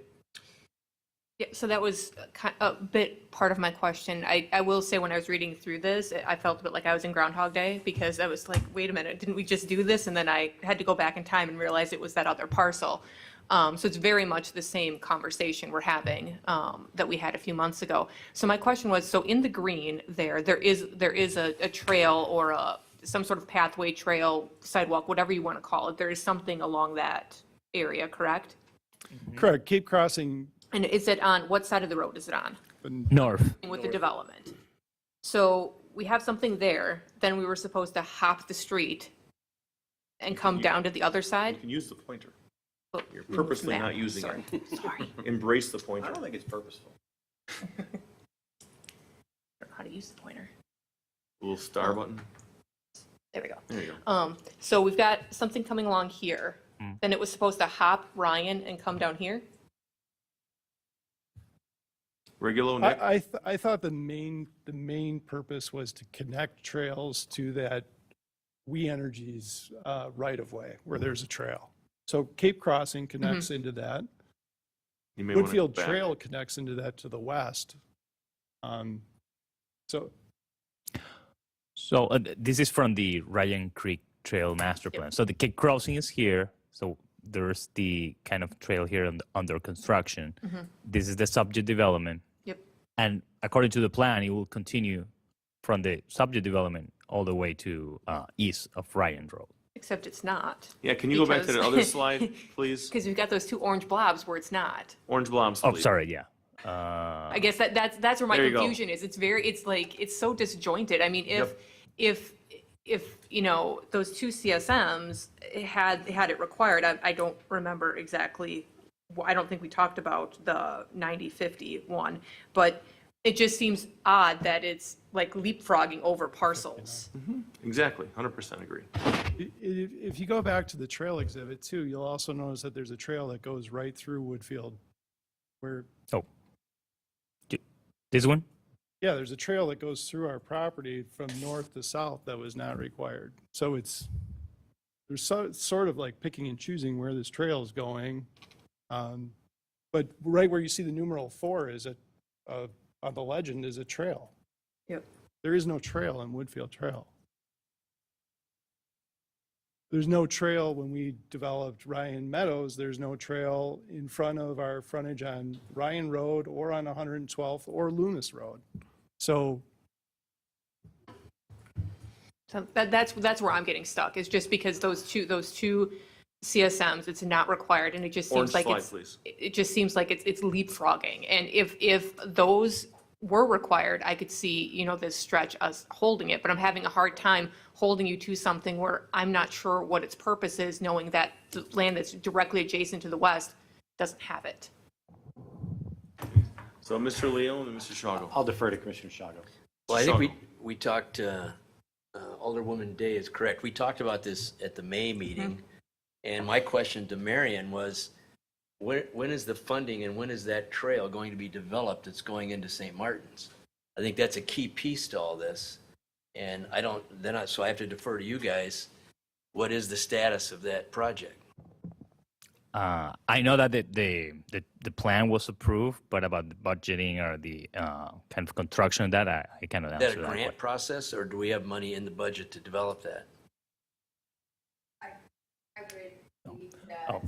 Yeah, so that was a bit part of my question. I will say, when I was reading through this, I felt a bit like I was in Groundhog Day, because I was like, wait a minute, didn't we just do this? And then I had to go back in time and realize it was that other parcel. So it's very much the same conversation we're having that we had a few months ago. So my question was, so in the green there is a trail or some sort of pathway, trail, sidewalk, whatever you want to call it. There is something along that area, correct? correct. Cape Crossing. And is it on, what side of the road is it on? North. With the development. So we have something there, then we were supposed to hop the street and come down to the other You side? can use the pointer. Oh, You're purposely that. not using Sorry. it. Sorry. Embrace the I pointer. don't think it's purposeful. I don't know how to use the pointer. Little star button. There we go. There you go. So we've got something coming along here. Then it was supposed to hop Ryan and come down here? Regulo, Nick? I thought the main purpose was to connect trails to that We Energies right of way where there's a trail. So Cape Crossing connects into that. You may wanna go Woodfield back. Trail connects into that to the west. So So this is from the Ryan Creek Trail Master Plan. So the Cape Crossing is here. So there's the kind of trail here under construction. This is the subject development. Yep. And according to the plan, it will continue from the subject development all the way to east of Ryan Road. Except it's not. Yeah, can you go back to the because- other slide, please? Because we've got those two orange blobs where it's not. Orange blobs, Oh, please. sorry, yeah. I guess that's where my There you go. confusion is. It's like, it's so disjointed. I mean, if you know, those two CSMs had it required, I don't remember exactly, I don't think we talked about the 90-50 one, but It just seems odd that it's like leapfrogging over parcels. Exactly, 100% agree. If you go back to the trail exhibit too, you'll also notice that there's a trail that goes right through Woodfield. Where, Oh, this one? yeah, there's a trail that goes through our property from north to south that was not required. So there's sort of like picking and choosing where this trail is going. But right where you see the numeral 4 is on the legend is a trail. Yep. There is no trail on Woodfield Trail. There's no trail when we developed Ryan Meadows. There's no trail in front of our frontage on Ryan Road or on 112th or Loomis Road. So That's where I'm getting stuck, is just because those two CSMs, it's not required, and it just seems Orange like slide, it's, please. it just seems like it's leapfrogging. And if those were required, I could see, this stretch us holding it, but I'm having a hard time holding you to something where I'm not sure what its purpose is, knowing that the land that's directly adjacent to the west doesn't have it. So Mr. Leon and Mr. Shago. I'll defer to Commissioner Shago. Well, I think Shago. we talked, Alderwoman Day is correct. We talked about this at the May meeting. And my question to Marion was, when is the funding and when is that trail going to be developed that's going into St. Martin's? I think that's a key piece to all this. And so I have to defer to you guys. What is the status of that project? I know that the plan was approved, but about the budgeting or the kind of construction of that, I cannot Is answer that a that. grant process, or do we have money in the budget to develop that? Oh.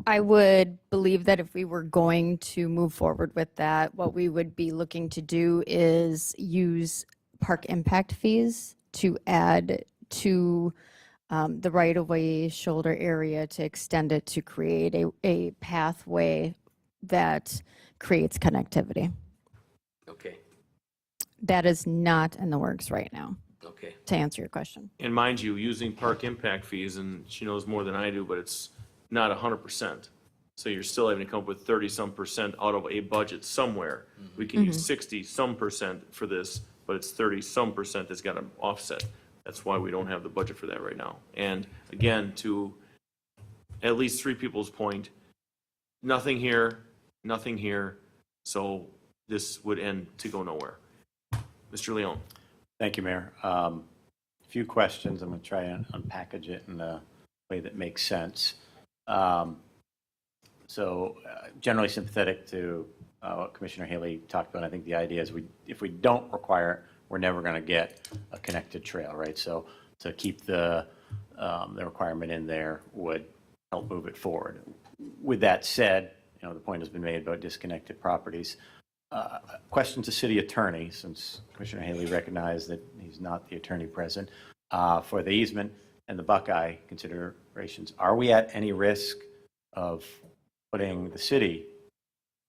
I would believe that if we were going to move forward with that, what we would be looking to do is use park impact fees to add to the right-of-way shoulder area to extend it to create a pathway that creates connectivity. Okay, That is not in the works right now, okay. to answer your question. And mind you, using park impact fees, and she knows more than I do, but it's not 100%. So you're still having to come up with 30-some% out of a budget somewhere. We can use 60-some% for this, but it's 30-some% that's got to offset. That's why we don't have the budget for that right now. And again, to at least three people's point, nothing here, so this would end to go nowhere. Mr. Leon. Thank you, Mayor. A few questions. I'm going to try and unpackage it in a way that makes sense. Generally sympathetic to what Commissioner Haley talked about. I think the idea is if we don't require it, we're never going to get a connected trail, right? So to keep the requirement in there would help move it forward. With that said, the point has been made about disconnected properties. Question to City Attorney, since Commissioner Haley recognized that he's not the attorney present, for the easement and the Buckeye considerations. Are we at any risk of putting the city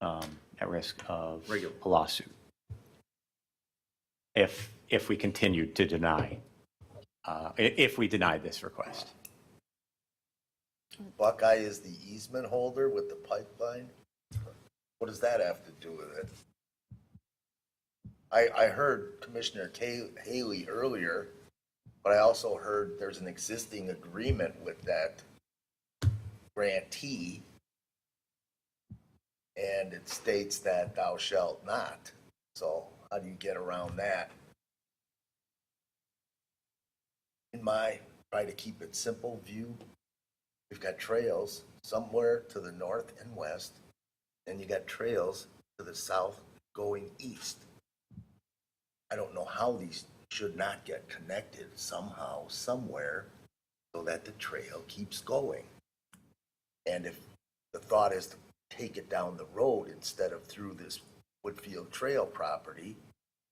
at risk of a lawsuit if we continue to deny, if we deny this request? Buckeye is the easement holder with the pipeline? What does that have to do with it? I heard Commissioner Haley earlier, but I also heard there's an existing agreement with that grantee, and it states that thou shalt not. So how do you get around that? In my try to keep it simple view, we've got trails somewhere to the north and west, and you got trails to the south going east. I don't know how these should not get connected somehow, somewhere, so that the trail keeps going. And if the thought is to take it down the road instead of through this Woodfield Trail property,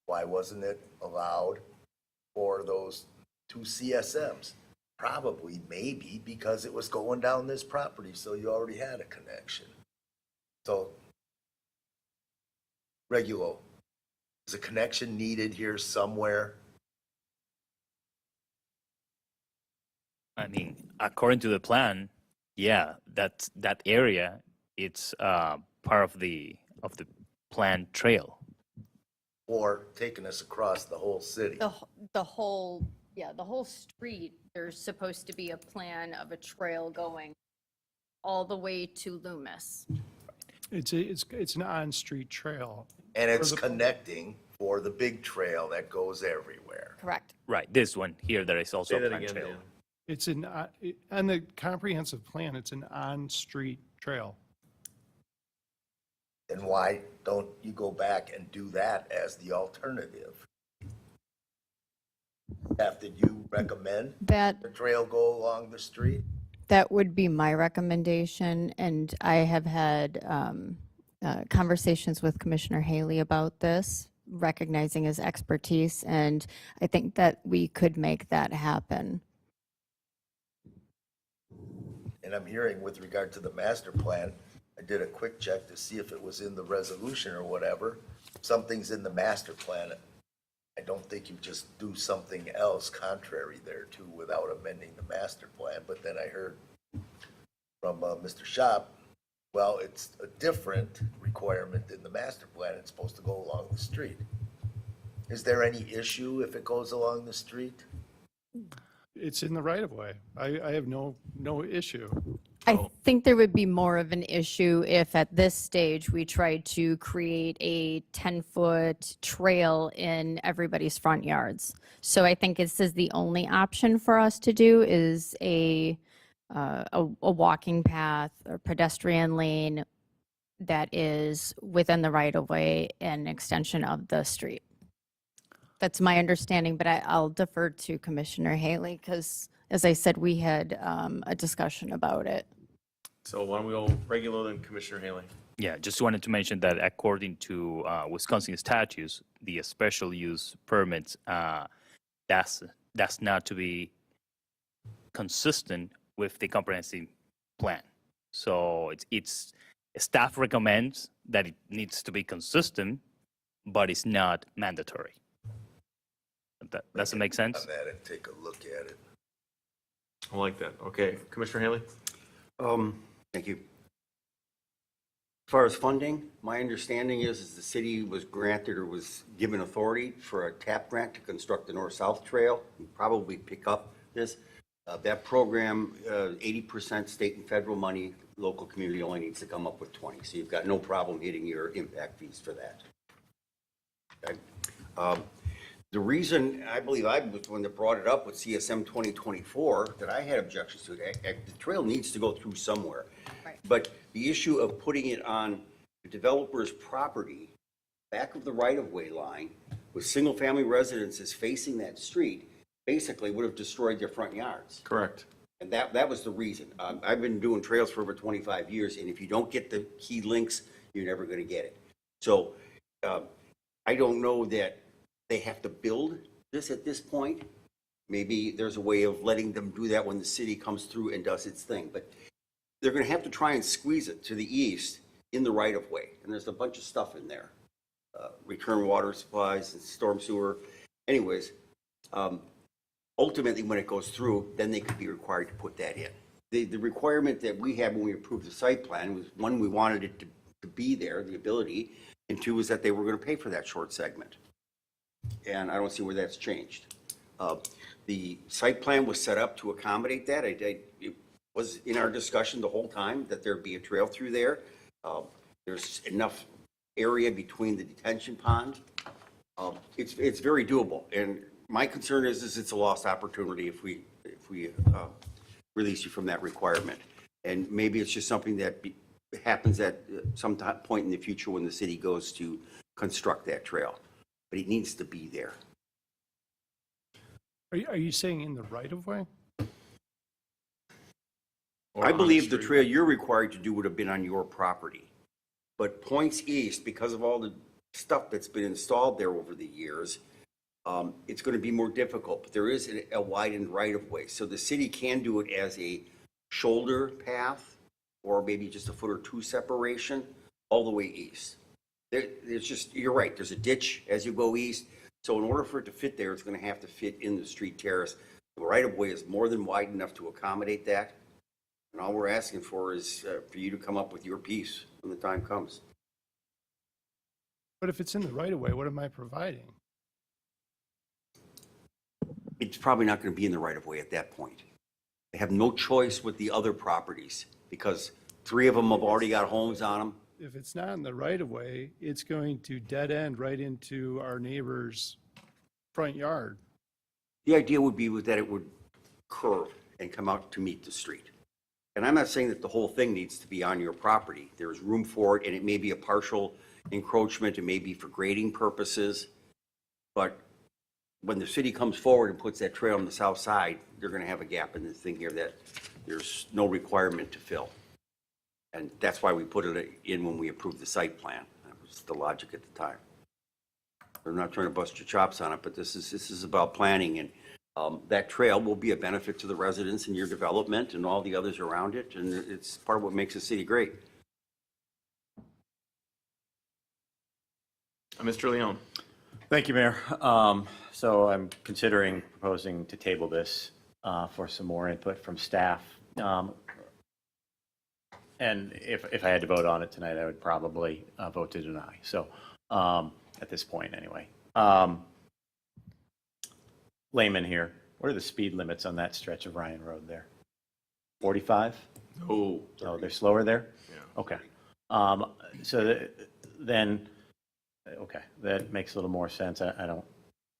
why wasn't it allowed for those two CSMs? Probably, maybe, because it was going down this property, so you already had a connection. So, Regulo, is a connection needed here somewhere? I mean, according to the plan, Yeah, that area, it's part of the planned trail. Or taking us across the whole city? The whole, yeah, the whole street, there's supposed to be a plan of a trail going all the way to Loomis. It's an on-street trail. And it's For the- connecting for the big trail that goes everywhere. Correct. Right, this one here, there is also Say a that planned again, trail. Dan. It's on the comprehensive plan, it's an on-street trail. Then why don't you go back and do that as the alternative? Did you recommend That the trail go along the street? That would be my recommendation, and I have had conversations with Commissioner Haley about this, recognizing his expertise, and I think that we could make that happen. And I'm hearing with regard to the master plan, I did a quick check to see if it was in the resolution or whatever. Something's in the master plan. I don't think you just do something else contrary thereto without amending the master plan. But then I heard from Mr. Shop, well, it's a different requirement in the master plan. It's supposed to go along the street. Is there any issue if it goes along the street? It's in the right of way. I have no issue. I think there would be more of an issue if at this stage we tried to create a 10-foot trail in everybody's front yards. So I think this is the only option for us to do is a walking path or pedestrian lane that is within the right of way and extension of the street. That's my understanding, but I'll defer to Commissioner Haley because, as I said, we had a discussion about it. So why don't we go regular then, Commissioner Haley? Yeah, just wanted to mention that according to Wisconsin statutes, the special use permits, that's not to be consistent with the comprehensive plan. So it's staff recommends that it needs to be consistent, but it's not mandatory. Does it make sense? On that and take a look at it. I like that. Okay, Commissioner Haley? Thank you. As far as funding, my understanding is the city was granted or was given authority for a TAP grant to construct the north-south trail. You probably pick up this. That program, 80% state and federal money, local community only needs to come up with 20. So you've got no problem hitting your impact fees for that. Okay. The reason I believe I was the one that brought it up with CSM 2024 that I had objections to it. The trail needs to go through somewhere. Right. But the issue of putting it on the developer's property, back of the right-of-way line, with single-family residences facing that street, basically would have destroyed their front yards. Correct. And that was the reason. I've been doing trails for over 25 years, and if you don't get the key links, you're never going to get it. So I don't know that they have to build this at this point. Maybe there's a way of letting them do that when the city comes through and does its thing. But they're going to have to try and squeeze it to the east in the right-of-way. And there's a bunch of stuff in there. Return water supplies and storm sewer. Anyways, ultimately, when it goes through, then they could be required to put that in. The requirement that we had when we approved the site plan was, one, we wanted it to be there, the ability, and two, is that they were going to pay for that short segment. And I don't see where that's changed. The site plan was set up to accommodate that. It was in our discussion the whole time that there'd be a trail through there. There's enough area between the detention pond. It's very doable. And my concern is it's a lost opportunity if we release you from that requirement. And maybe it's just something that happens at some point in the future when the city goes to construct that trail. But it needs to be there. Are you saying in the right of way? Or I on the believe the street. trail you're required to do would have been on your property. But points east, because of all the stuff that's been installed there over the years, it's going to be more difficult. But there is a widened right of way. So the city can do it as a shoulder path or maybe just a foot or two separation all the way east. There's just, you're right, there's a ditch as you go east. So in order for it to fit there, it's going to have to fit in the street terrace. The right of way is more than wide enough to accommodate that. And all we're asking for is for you to come up with your piece when the time comes. But if it's in the right of way, what am I providing? It's probably not going to be in the right of way at that point. They have no choice with the other properties because 3 of them have already got homes on them. If it's not in the right of way, it's going to dead end right into our neighbor's front yard. The idea would be that it would curve and come out to meet the street. And I'm not saying that the whole thing needs to be on your property. There's room for it, and it may be a partial encroachment, it may be for grading purposes. But when the city comes forward and puts that trail on the south side, they're gonna have a gap in this thing here that there's no requirement to fill. And that's why we put it in when we approved the site plan. That was the logic at the time. We're not trying to bust your chops on it, but this is about planning, and that trail will be a benefit to the residents in your development and all the others around it, and it's part of what makes the city great. Mr. Leone. Thank you, Mayor. So I'm considering proposing to table this for some more input from staff. And if I had to vote on it tonight, I would probably vote to deny. So at this point, anyway. Layman here, what are the speed limits on that stretch of Ryan Road there? 45? Oh. Oh, they're slower there? Yeah. Okay. Then, okay, that makes a little more sense. I don't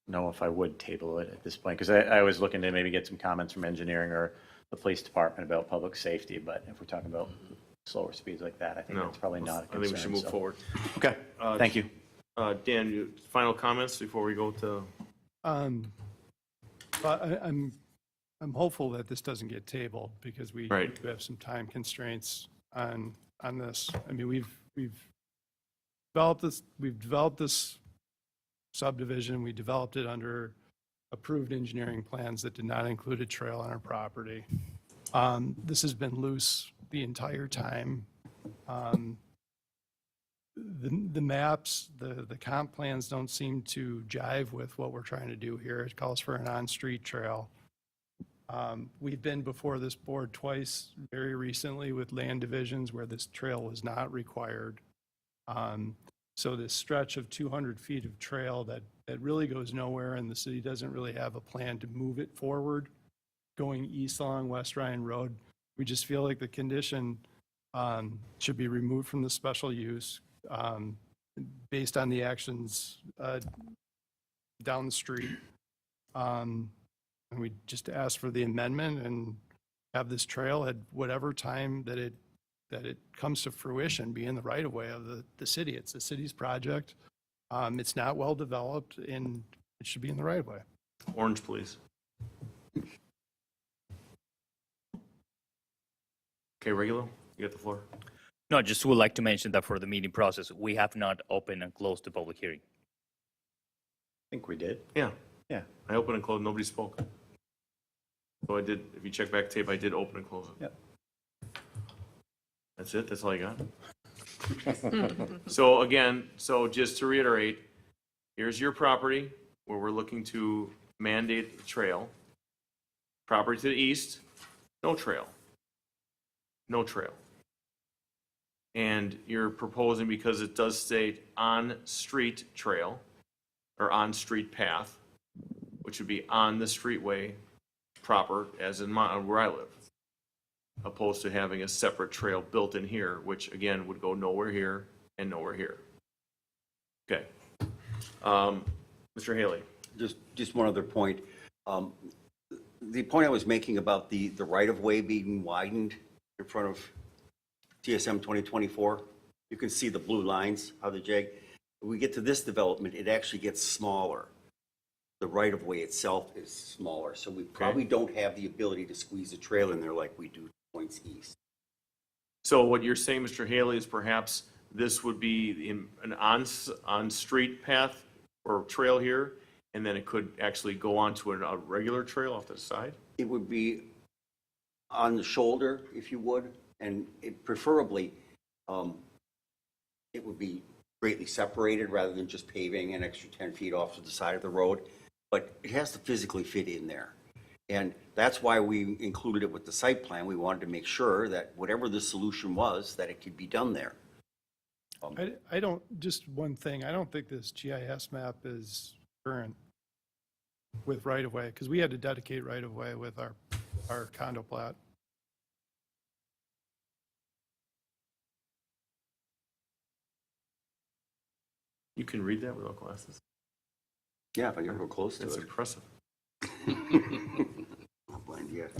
know if I would table it at this point, because I was looking to maybe get some comments from engineering or the police department about public safety, but if we're talking about slower speeds like that, I think No. that's probably not a concern. I think we should move so. forward. Okay, thank you. Dan, final comments before we go to? But I'm hopeful that this doesn't get tabled because we Right. do have some time constraints on this. I mean, we've developed this subdivision. We developed it under approved engineering plans that did not include a trail on our property. This has been loose the entire time. The maps, the comp plans don't seem to jive with what we're trying to do here. It calls for an on-street trail. We've been before this board twice very recently with land divisions where this trail was not required. So this stretch of 200 feet of trail that really goes nowhere, and the city doesn't really have a plan to move it forward going east along West Ryan Road. We just feel like the condition should be removed from the special use based on the actions down the street. And we just ask for the amendment and have this trail at whatever time that it comes to fruition be in the right of way of the city. It's the city's project. It's not well developed and it should be in the right of way. Orange, please. Okay, Regulo, you got the floor. No, just would like to mention that for the meeting process, we have not opened and closed the public hearing. I think we did. Yeah. Yeah. I opened and closed, nobody spoke. So I did, if you check back tape, I did open and close it. Yep. That's it, that's all you got? So again, so just to reiterate, here's your property where we're looking to mandate the trail. Property to the east, no trail. No trail. And you're proposing, because it does state on-street trail, or on-street path, which would be on the streetway proper, as in where I live, opposed to having a separate trail built in here, which again would go nowhere here and nowhere here. Okay. Mr. Haley. Just one other point. The point I was making about the right-of-way being widened in front of TSM 2024, you can see the blue lines, how the jag. When we get to this development, it actually gets smaller. The right-of-way itself is smaller, so we probably don't have the ability to squeeze a trail in there like we do points east. So what you're saying, Mr. Haley, is perhaps this would be an on-street path or trail here, and then it could actually go onto a regular trail off the side? It would be on the shoulder, if you would, and preferably, it would be greatly separated rather than just paving an extra 10 feet off to the side of the road. But it has to physically fit in there. And that's why we included it with the site plan. We wanted to make sure that whatever the solution was, that it could be done there. I don't, just one thing, I don't think this GIS map is current with right-of-way, because we had to dedicate right-of-way with our condo plat. You can read that without glasses? Yeah, if I can go close to That's it. impressive. Not blind yet.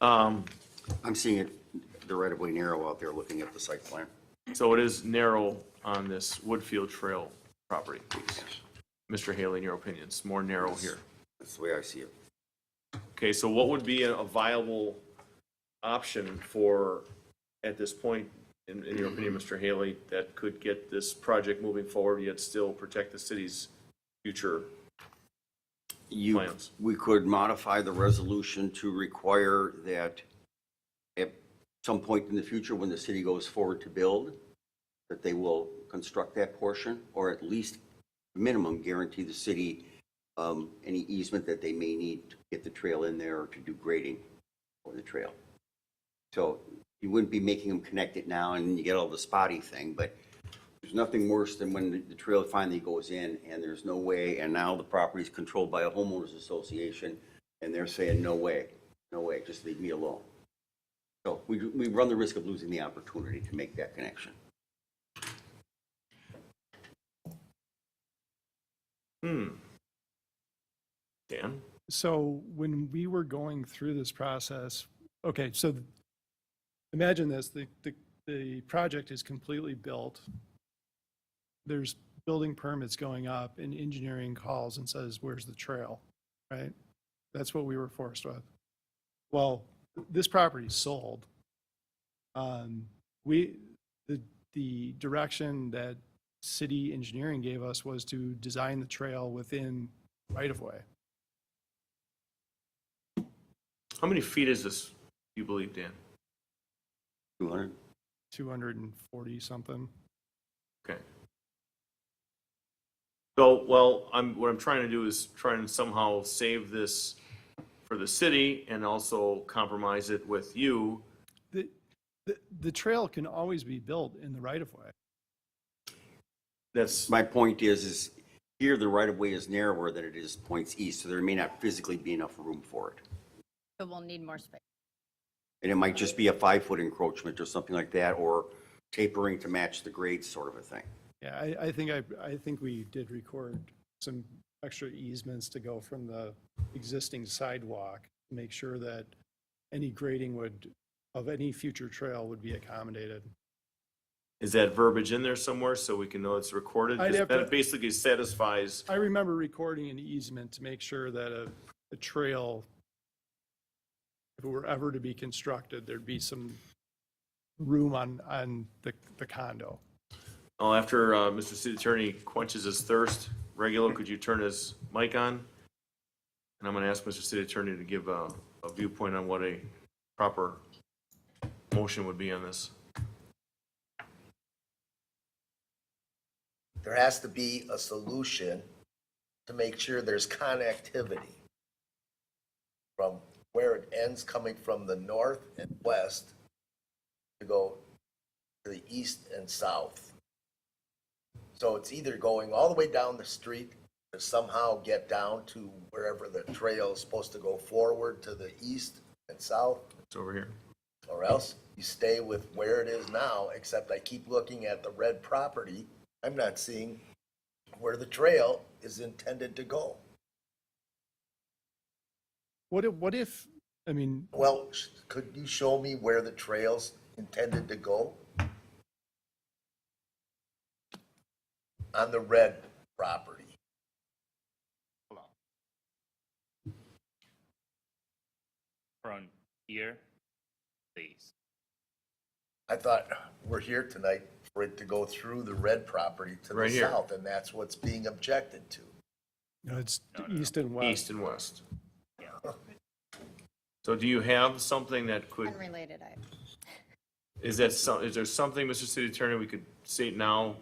Um, I'm seeing it, the right-of-way narrow out there looking at the site plan. So it is narrow on this Woodfield Trail property. Mr. Haley, in your opinion, it's more narrow here. That's the way I see it. Okay, so what would be a viable option for, at this point, in your opinion, Mr. Haley, that could get this project moving forward, yet still protect the city's future plans? We could modify the resolution to require that at some point in the future, when the city goes forward to build, that they will construct that portion, or at least minimum guarantee the city any easement that they may need to get the trail in there or to do grading for the trail. So you wouldn't be making them connect it now and you get all the spotty thing, but there's nothing worse than when the trail finally goes in and there's no way, and now the property is controlled by a homeowners association and they're saying, no way, just leave me alone. So we run the risk of losing the opportunity to make that connection. Dan? So when we were going through this process, okay, so imagine this, the project is completely built. There's building permits going up and engineering calls and says, where's the trail, right? That's what we were forced with. Well, this property's sold. The direction that city engineering gave us was to design the trail within right-of-way. How many feet is this, do you believe, Dan? 200? 240 something. Okay. So, well, what I'm trying to do is try and somehow save this for the city and also compromise it with you. The trail can always be built in the right-of-way. That's my point is here the right-of-way is narrower than it is points east, so there may not physically be enough room for it. So we'll need more space. And it might just be a 5-foot encroachment or something like that, or tapering to match the grade sort of a thing. Yeah, I think we did record some extra easements to go from the existing sidewalk, to make sure that any grading of any future trail would be accommodated. Is that verbiage in there somewhere so we can know it's recorded? 'Cause that basically satisfies. I remember recording an easement to make sure that a trail, if it were ever to be constructed, thered be some room on the condo. Well, after Mr. City Attorney quenches his thirst, Regulo, could you turn his mic on? And I'm going to ask Mr. City Attorney to give a viewpoint on what a proper motion would be on this. There has to be a solution to make sure there's connectivity from where it ends coming from the north and west to go to the east and south. So it's either going all the way down the street to somehow get down to wherever the trail is supposed to go forward to the east and south. It's over here. Or else you stay with where it is now, except I keep looking at the red property. I'm not seeing where the trail is intended to go. What if, I mean, Well, could you show me where the trail's intended to go? On the red property. From here, please. I thought we're here tonight for it to go through the red property to the Right here. south, and that's what's being objected to. you know, it's east and west. East and west. So do you have something that could, Unrelated item. is there something, Mr. City Attorney, we could state now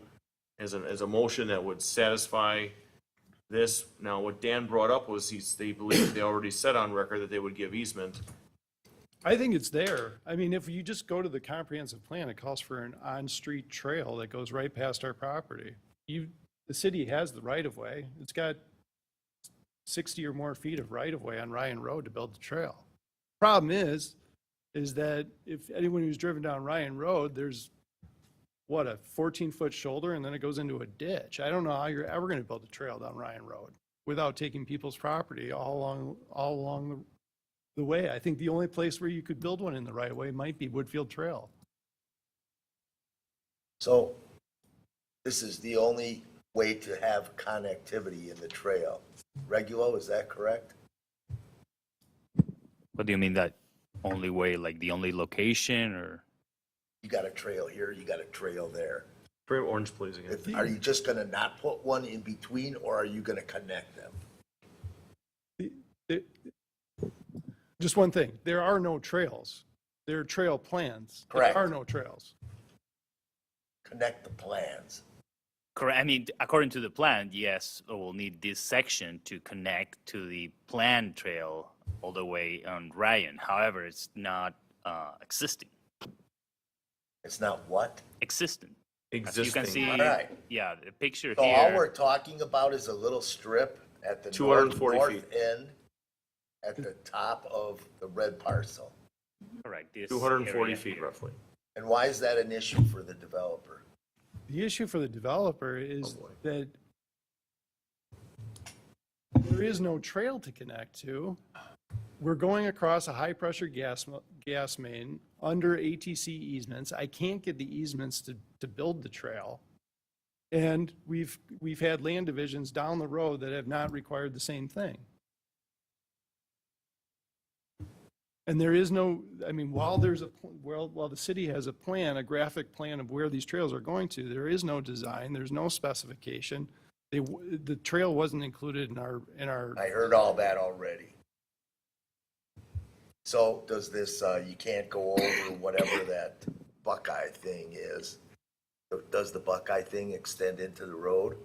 as a motion that would satisfy this. Now, what Dan brought up was they believe they already said on record that they would give easement. I think it's there. I mean, if you just go to the comprehensive plan, it calls for an on-street trail that goes right past our property. The city has the right-of-way. It's got 60 or more feet of right-of-way on Ryan Road to build the trail. Problem is that if anyone who's driven down Ryan Road, there's, what, a 14-foot shoulder, and then it goes into a ditch. I don't know how you're ever going to build a trail down Ryan Road without taking people's property all along the way. I think the only place where you could build one in the right way might be Woodfield Trail. So this is the only way to have connectivity in the trail. Regulo, is that correct? What do you mean that only way, like the only location, or? You got a trail here, you got a trail there. Bring orange, please, again. Are you just gonna not put one in between, or are you gonna connect them? Just one thing, there are no trails. There are trail plans. Correct. There are no trails. Connect the plans. Correct. I mean, according to the plan, yes, we'll need this section to connect to the planned trail all the way on Ryan. However, it's not existing. It's not what? Existing. As Existing. you can see, All right. yeah, the picture So all here. we're talking about is a little strip at the 240 north feet. end, at the top of the red parcel. Correct. This 240 area feet here. roughly. And why is that an issue for the developer? The issue for the developer is boy. that there is no trail to connect to. We're going across a high-pressure gas main under ATC easements. I can't get the easements to build the trail. And we've had land divisions down the road that have not required the same thing. And there is no, I mean, while the city has a plan, a graphic plan of where these trails are going to, there is no design, there's no specification. The trail wasn't included in our. I heard all that already. So does this, you can't go over whatever that Buckeye thing is. Does the Buckeye thing extend into the road?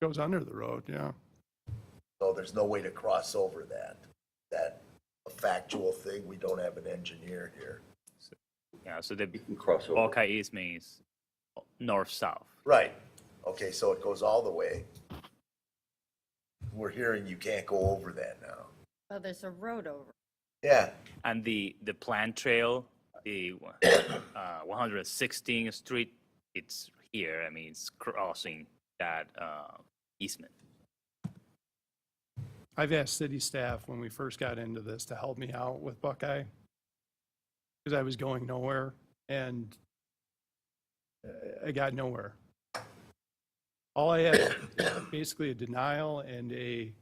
Goes under the road, yeah. So there's no way to cross over that. That a factual thing, we don't have an engineer here. Yeah, so the cross over. Buckeye Eastman is north-south. Right. Okay, so it goes all the way. We're hearing you can't go over that now. Oh, there's a road over. Yeah, And the planned trail, the 116th Street, it's here. I mean, it's crossing that easement. I've asked city staff when we first got into this to help me out with Buckeye because I was going nowhere and I got nowhere. All I had is basically a denial and a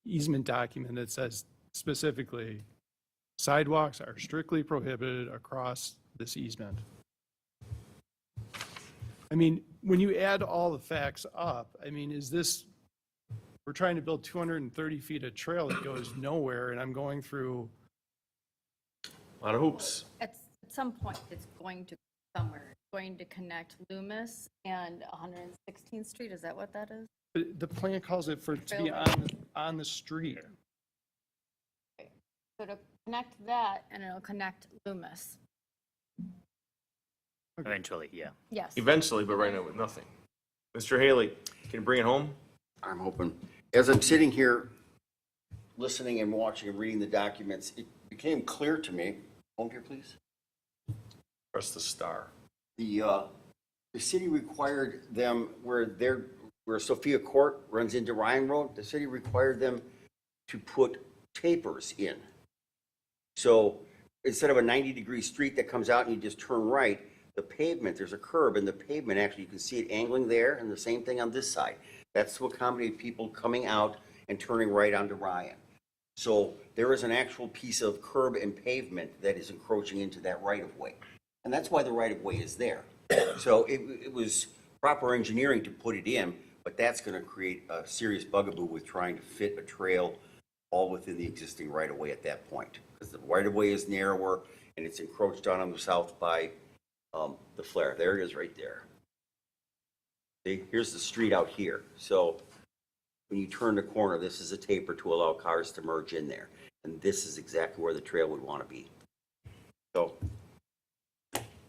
easement document that says specifically sidewalks are strictly prohibited across this easement. I mean, when you add all the facts up, I mean, we're trying to build 230 feet of trail that goes nowhere, and I'm going through. A lot of hoops. At some point, it's going to go somewhere. It's going to connect Loomis and 116th Street. Is that what that is? The plan calls it for it to be on the street. So to connect that, and it'll connect Loomis. Eventually, yeah. Yes. Eventually, but right now with nothing. Mr. Haley, can you bring it home? I'm hoping. As I'm sitting here, listening and watching and reading the documents, it became clear to me, home here, please. Press the star. The city required them where Sophia Court runs into Ryan Road, the city required them to put tapers in. So instead of a 90-degree street that comes out and you just turn right, the pavement, there's a curb and the pavement, actually, you can see it angling there, and the same thing on this side. That's to accommodate people coming out and turning right onto Ryan. So there is an actual piece of curb and pavement that is encroaching into that right-of-way. And that's why the right-of-way is there. So it was proper engineering to put it in, but that's going to create a serious bugaboo with trying to fit a trail all within the existing right-of-way at that point. Because the right-of-way is narrower and it's encroached on the south by the flare. There it is right there. See, here's the street out here. So when you turn the corner, this is a taper to allow cars to merge in there. And this is exactly where the trail would want to be. So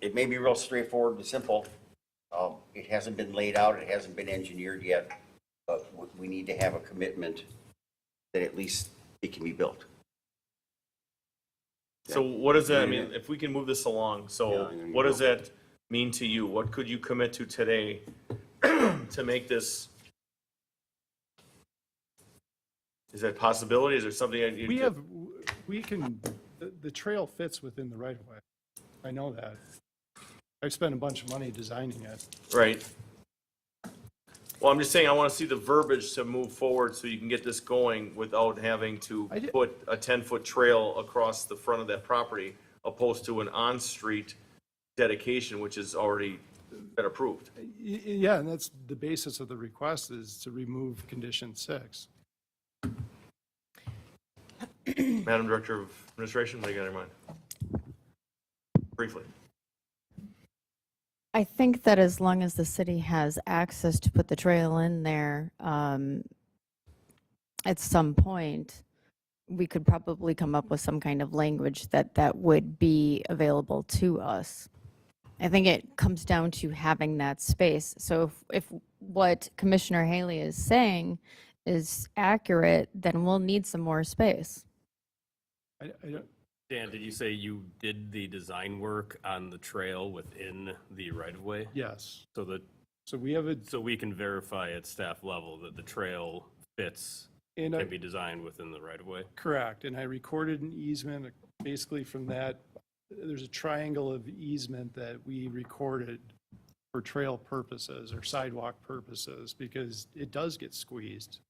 it may be real straightforward and simple. It hasn't been laid out, it hasn't been engineered yet, but we need to have a commitment that at least it can be built. So what does that, I mean, if we can move this along, so Yeah, what does that mean to you? What could you commit to today to make this? Is that a possibility? Is there something? We can, the trail fits within the right of way. I know that. I've spent a bunch of money designing it. Right. Well, I'm just saying, I want to see the verbiage to move forward so you can get this going without having to put a 10-foot trail across the front of that property, opposed to an on-street dedication, which has already been approved. Yeah, and that's the basis of the request, is to remove condition 6. Madam Director of Administration, what do you got in mind? Briefly. I think that as long as the city has access to put the trail in there, at some point, we could probably come up with some kind of language that would be available to us. I think it comes down to having that space. So if what Commissioner Haley is saying is accurate, then we'll need some more space. I don't, Dan, did you say you did the design work on the trail within the right-of-way? yes. So we have a, so we can verify at staff level that the trail fits, and can I, be designed within the right-of-way? correct, and I recorded an easement, basically from that, there's a triangle of easement that we recorded for trail purposes or sidewalk purposes, because it does get squeezed.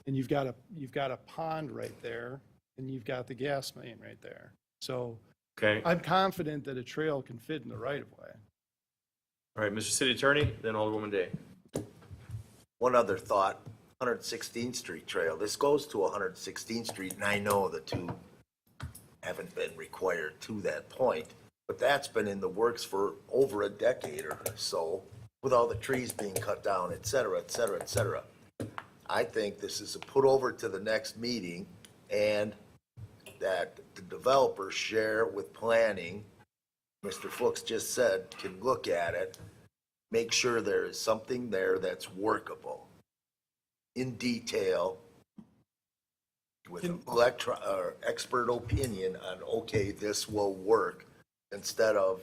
And you've got a pond right there, and you've got the gas main right there. So Okay. I'm confident that a trail can fit in the right of way. All right, Mr. City Attorney, then Alderwoman Day. One other thought, 116th Street Trail. This goes to 116th Street, and I know the two haven't been required to that point, but that's been in the works for over a decade or so, with all the trees being cut down, et cetera, et cetera, et cetera. I think this is a put over to the next meeting, and that the developers share with planning. Mr. Fuchs just said, can look at it, make sure there is something there that's workable in detail with expert opinion on, okay, this will work, instead of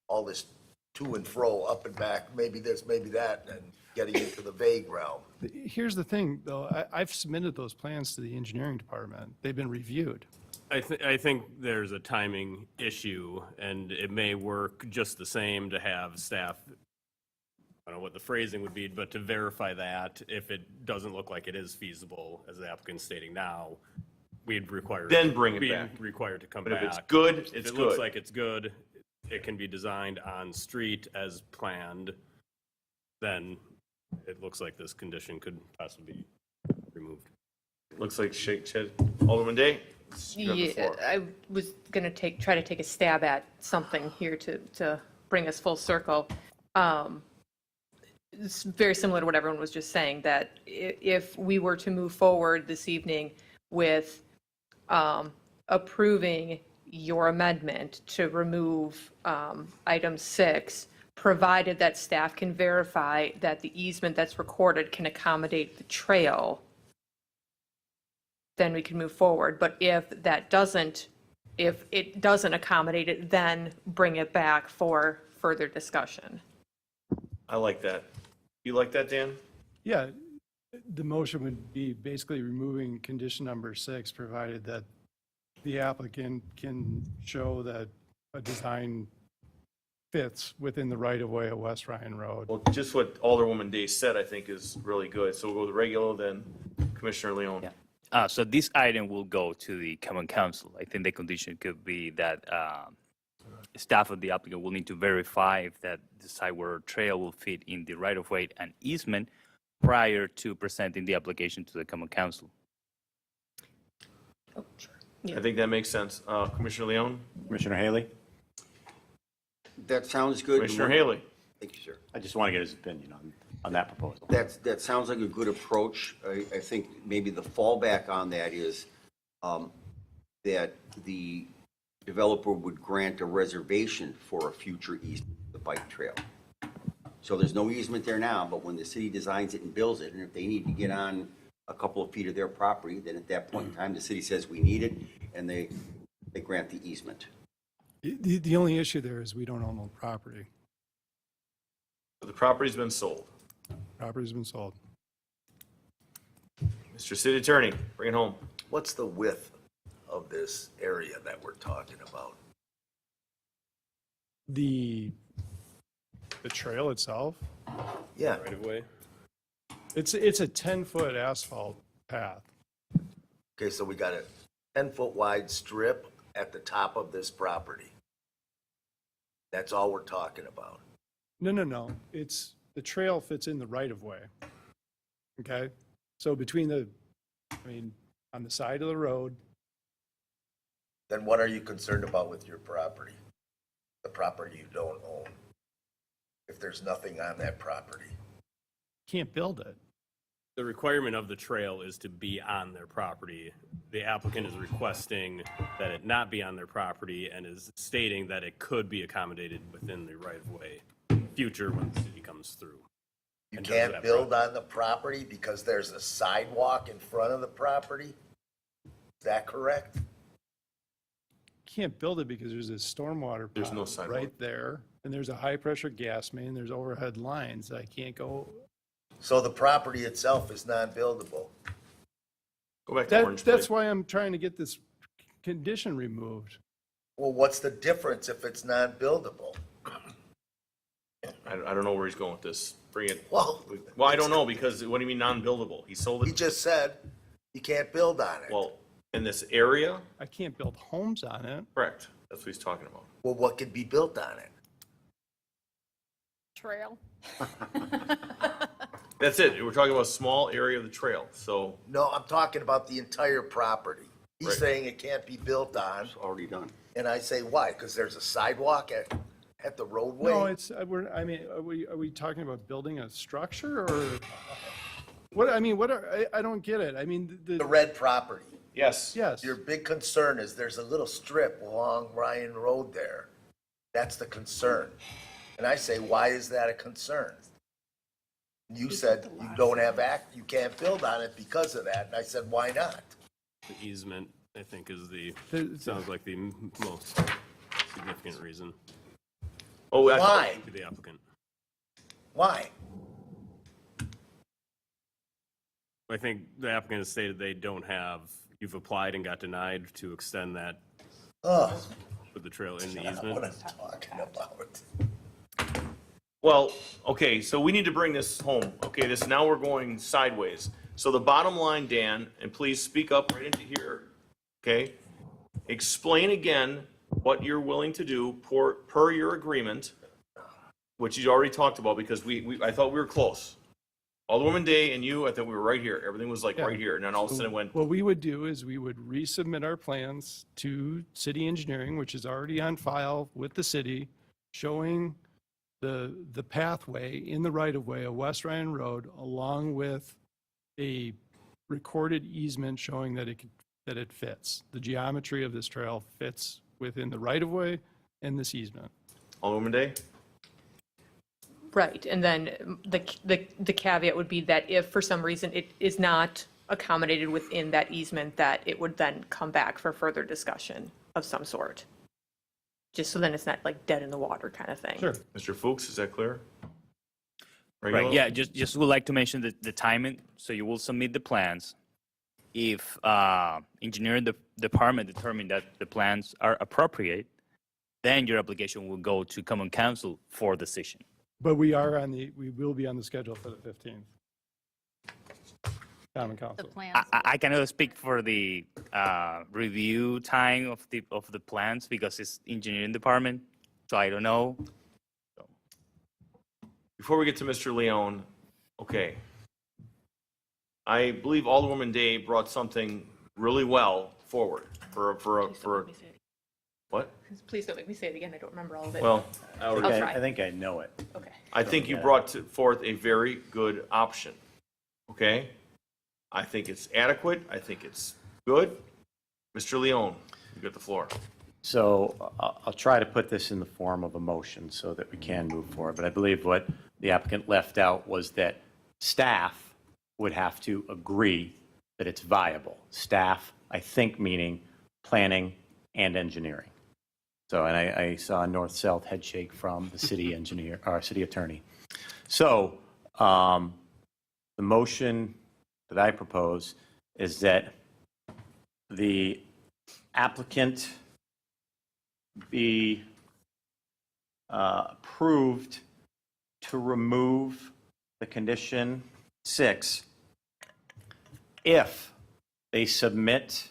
all this to and fro, up and back, maybe this, maybe that, and getting into the vague realm. Here's the thing, though, I've submitted those plans to the engineering department. They've been reviewed. I think there's a timing issue, and it may work just the same to have staff, I don't know what the phrasing would be, but to verify that if it doesn't look like it is feasible, as the applicant's stating now, we'd require. Then bring it be back. Required to come But back. if it's good, If it's it looks good. like it's good, it can be designed on street as planned, then it looks like this condition could possibly be removed. Looks like Shake Shed. Alderman Day? You have the Yeah, floor. I was going to try to take a stab at something here to bring us full circle. It's very similar to what everyone was just saying, that if we were to move forward this evening with approving your amendment to remove item 6, provided that staff can verify that the easement that's recorded can accommodate the trail, then we can move forward. But if it doesn't accommodate it, then bring it back for further discussion. I like that. You like that, Dan? Yeah, the motion would be basically removing condition number 6, provided that the applicant can show that a design fits within the right-of-way of West Ryan Road. Well, just what Alderwoman Day said, I think, is really good. So we'll go with regular, then Commissioner Leon. So this item will go to the Common Council. I think the condition could be that staff of the applicant will need to verify if that the sidewalk trail will fit in the right-of-way and easement prior to presenting the application to the Common Council. I think that makes sense. Commissioner Leon? Commissioner Haley? That sounds good. Commissioner Haley? Thank you, sir. I just want to get his opinion on on that proposal. That sounds like a good approach. I think maybe the fallback on that is that the developer would grant a reservation for a future easement of the bike trail. So there's no easement there now, but when the city designs it and builds it, and if they need to get on a couple of feet of their property, then at that point in time, the city says we need it, and they grant the easement. The only issue there is we don't own the property. The property's been sold. Property's been sold. Mr. City Attorney, bring it home. What's the width of this area that we're talking about? The trail itself, Yeah, Right of way. it's a 10-foot asphalt path. okay, so we got a 10-foot wide strip at the top of this property. That's all we're talking about. No. It's, the trail fits in the right of way. Okay? So between on the side of the road, Then what are you concerned about with your property? The property you don't own? If there's nothing on that property? can't build it. The requirement of the trail is to be on their property. The applicant is requesting that it not be on their property and is stating that it could be accommodated within the right-of-way future when the city comes through. You and does can't that build on the property because there's a sidewalk in front of the property? Is that correct? Can't build it because there's a stormwater There's pond no sidewalk. right there, and there's a high-pressure gas main, there's overhead lines. I can't go. So the property itself is non-buildable? Go back to Orange Place. That's why I'm trying to get this condition removed. Well, what's the difference if it's non-buildable? I don't know where he's going with this. Bring it. Well, Well, I don't know, because what do you mean non-buildable? He sold he it, just said you can't build on it. well, in this area? I can't build homes on it. Correct. That's what he's talking about. Well, what could be built on it? Trail. That's it. We're talking about a small area of the trail, so. No, I'm talking about the entire property. He's Right. saying it can't be built on, It's already done. and I say, why? Because there's a sidewalk at the roadway? No, it's, are we talking about building a structure or? What, I don't get it. I mean, The red property. Yes. yes. Your big concern is there's a little strip along Ryan Road there. That's the concern. And I say, why is that a concern? You said you don't have you can't build on it because of that. And I said, why not? The easement, I think, is The- sounds like the most significant reason Oh, I thought- Why? to the applicant. Why? I think the applicant has stated they don't have, you've applied and got denied to extend that Ugh, with the trail in the that's what easement. I'm talking about. Well, okay, so we need to bring this home. Okay, now we're going sideways. So the bottom line, Dan, and please speak up right into here, okay? Explain again what you're willing to do per your agreement, which you already talked about, because I thought we were close. Alderwoman Day and you, I thought we were right here. Everything was like Yeah. right here, and then all of a sudden it went, What we would do is we would resubmit our plans to city engineering, which is already on file with the city, showing the pathway in the right-of-way of West Ryan Road, along with a recorded easement showing that it fits. The geometry of this trail fits within the right-of-way and this easement. Alderwoman Day? Right, and then the caveat would be that if for some reason it is not accommodated within that easement, that it would then come back for further discussion of some sort. Just so then it's not like dead in the water kind of thing. Sure. Mr. Fuchs, is that clear? Right, yeah, just would like to mention the timing. So you will submit the plans. If engineering department determine that the plans are appropriate, then your application will go to common council for decision. But we will be on the schedule for the 15th. Common The Council. plans. I cannot speak for the review time of the plans because it's engineering department, so I don't know. Before we get to Mr. Leone, okay. I believe Alderwoman Day brought something really well forward for what? Please don't make me say it again, I don't remember all of it. Well, I'll I try. think I know it. Okay. I think you brought forth a very good option, okay? I think it's adequate, I think it's good. Mr. Leone, you got the floor. So I'll try to put this in the form of a motion so that we can move forward. But I believe what the applicant left out was that staff would have to agree that it's viable. Staff, I think, meaning planning and engineering. So, and I saw a north-south head shake from the city engineer, or city attorney. So the motion that I propose is that the applicant be approved to remove the condition 6 if they submit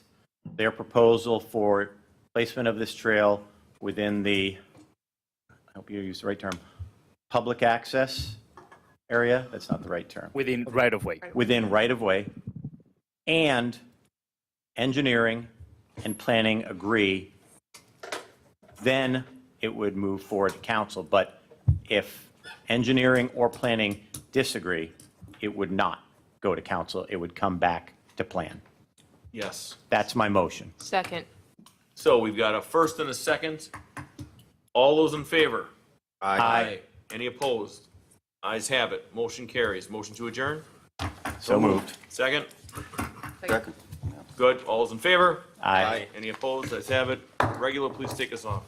their proposal for placement of this trail within the, I hope you use the right term, public access area. That's not the right term. Within right-of-way. Within right-of-way, and engineering and planning agree, then it would move forward to council. But if engineering or planning disagree, it would not go to council. It would come back to plan. Yes. That's my motion. Second. So we've got a first and a second. All those in favor? Aye. Any opposed? Ayes have it. Motion carries. Motion to adjourn? So moved. Second? Second. Good. All those in favor? Aye. Any opposed? Ayes have it. Regular, please take us off.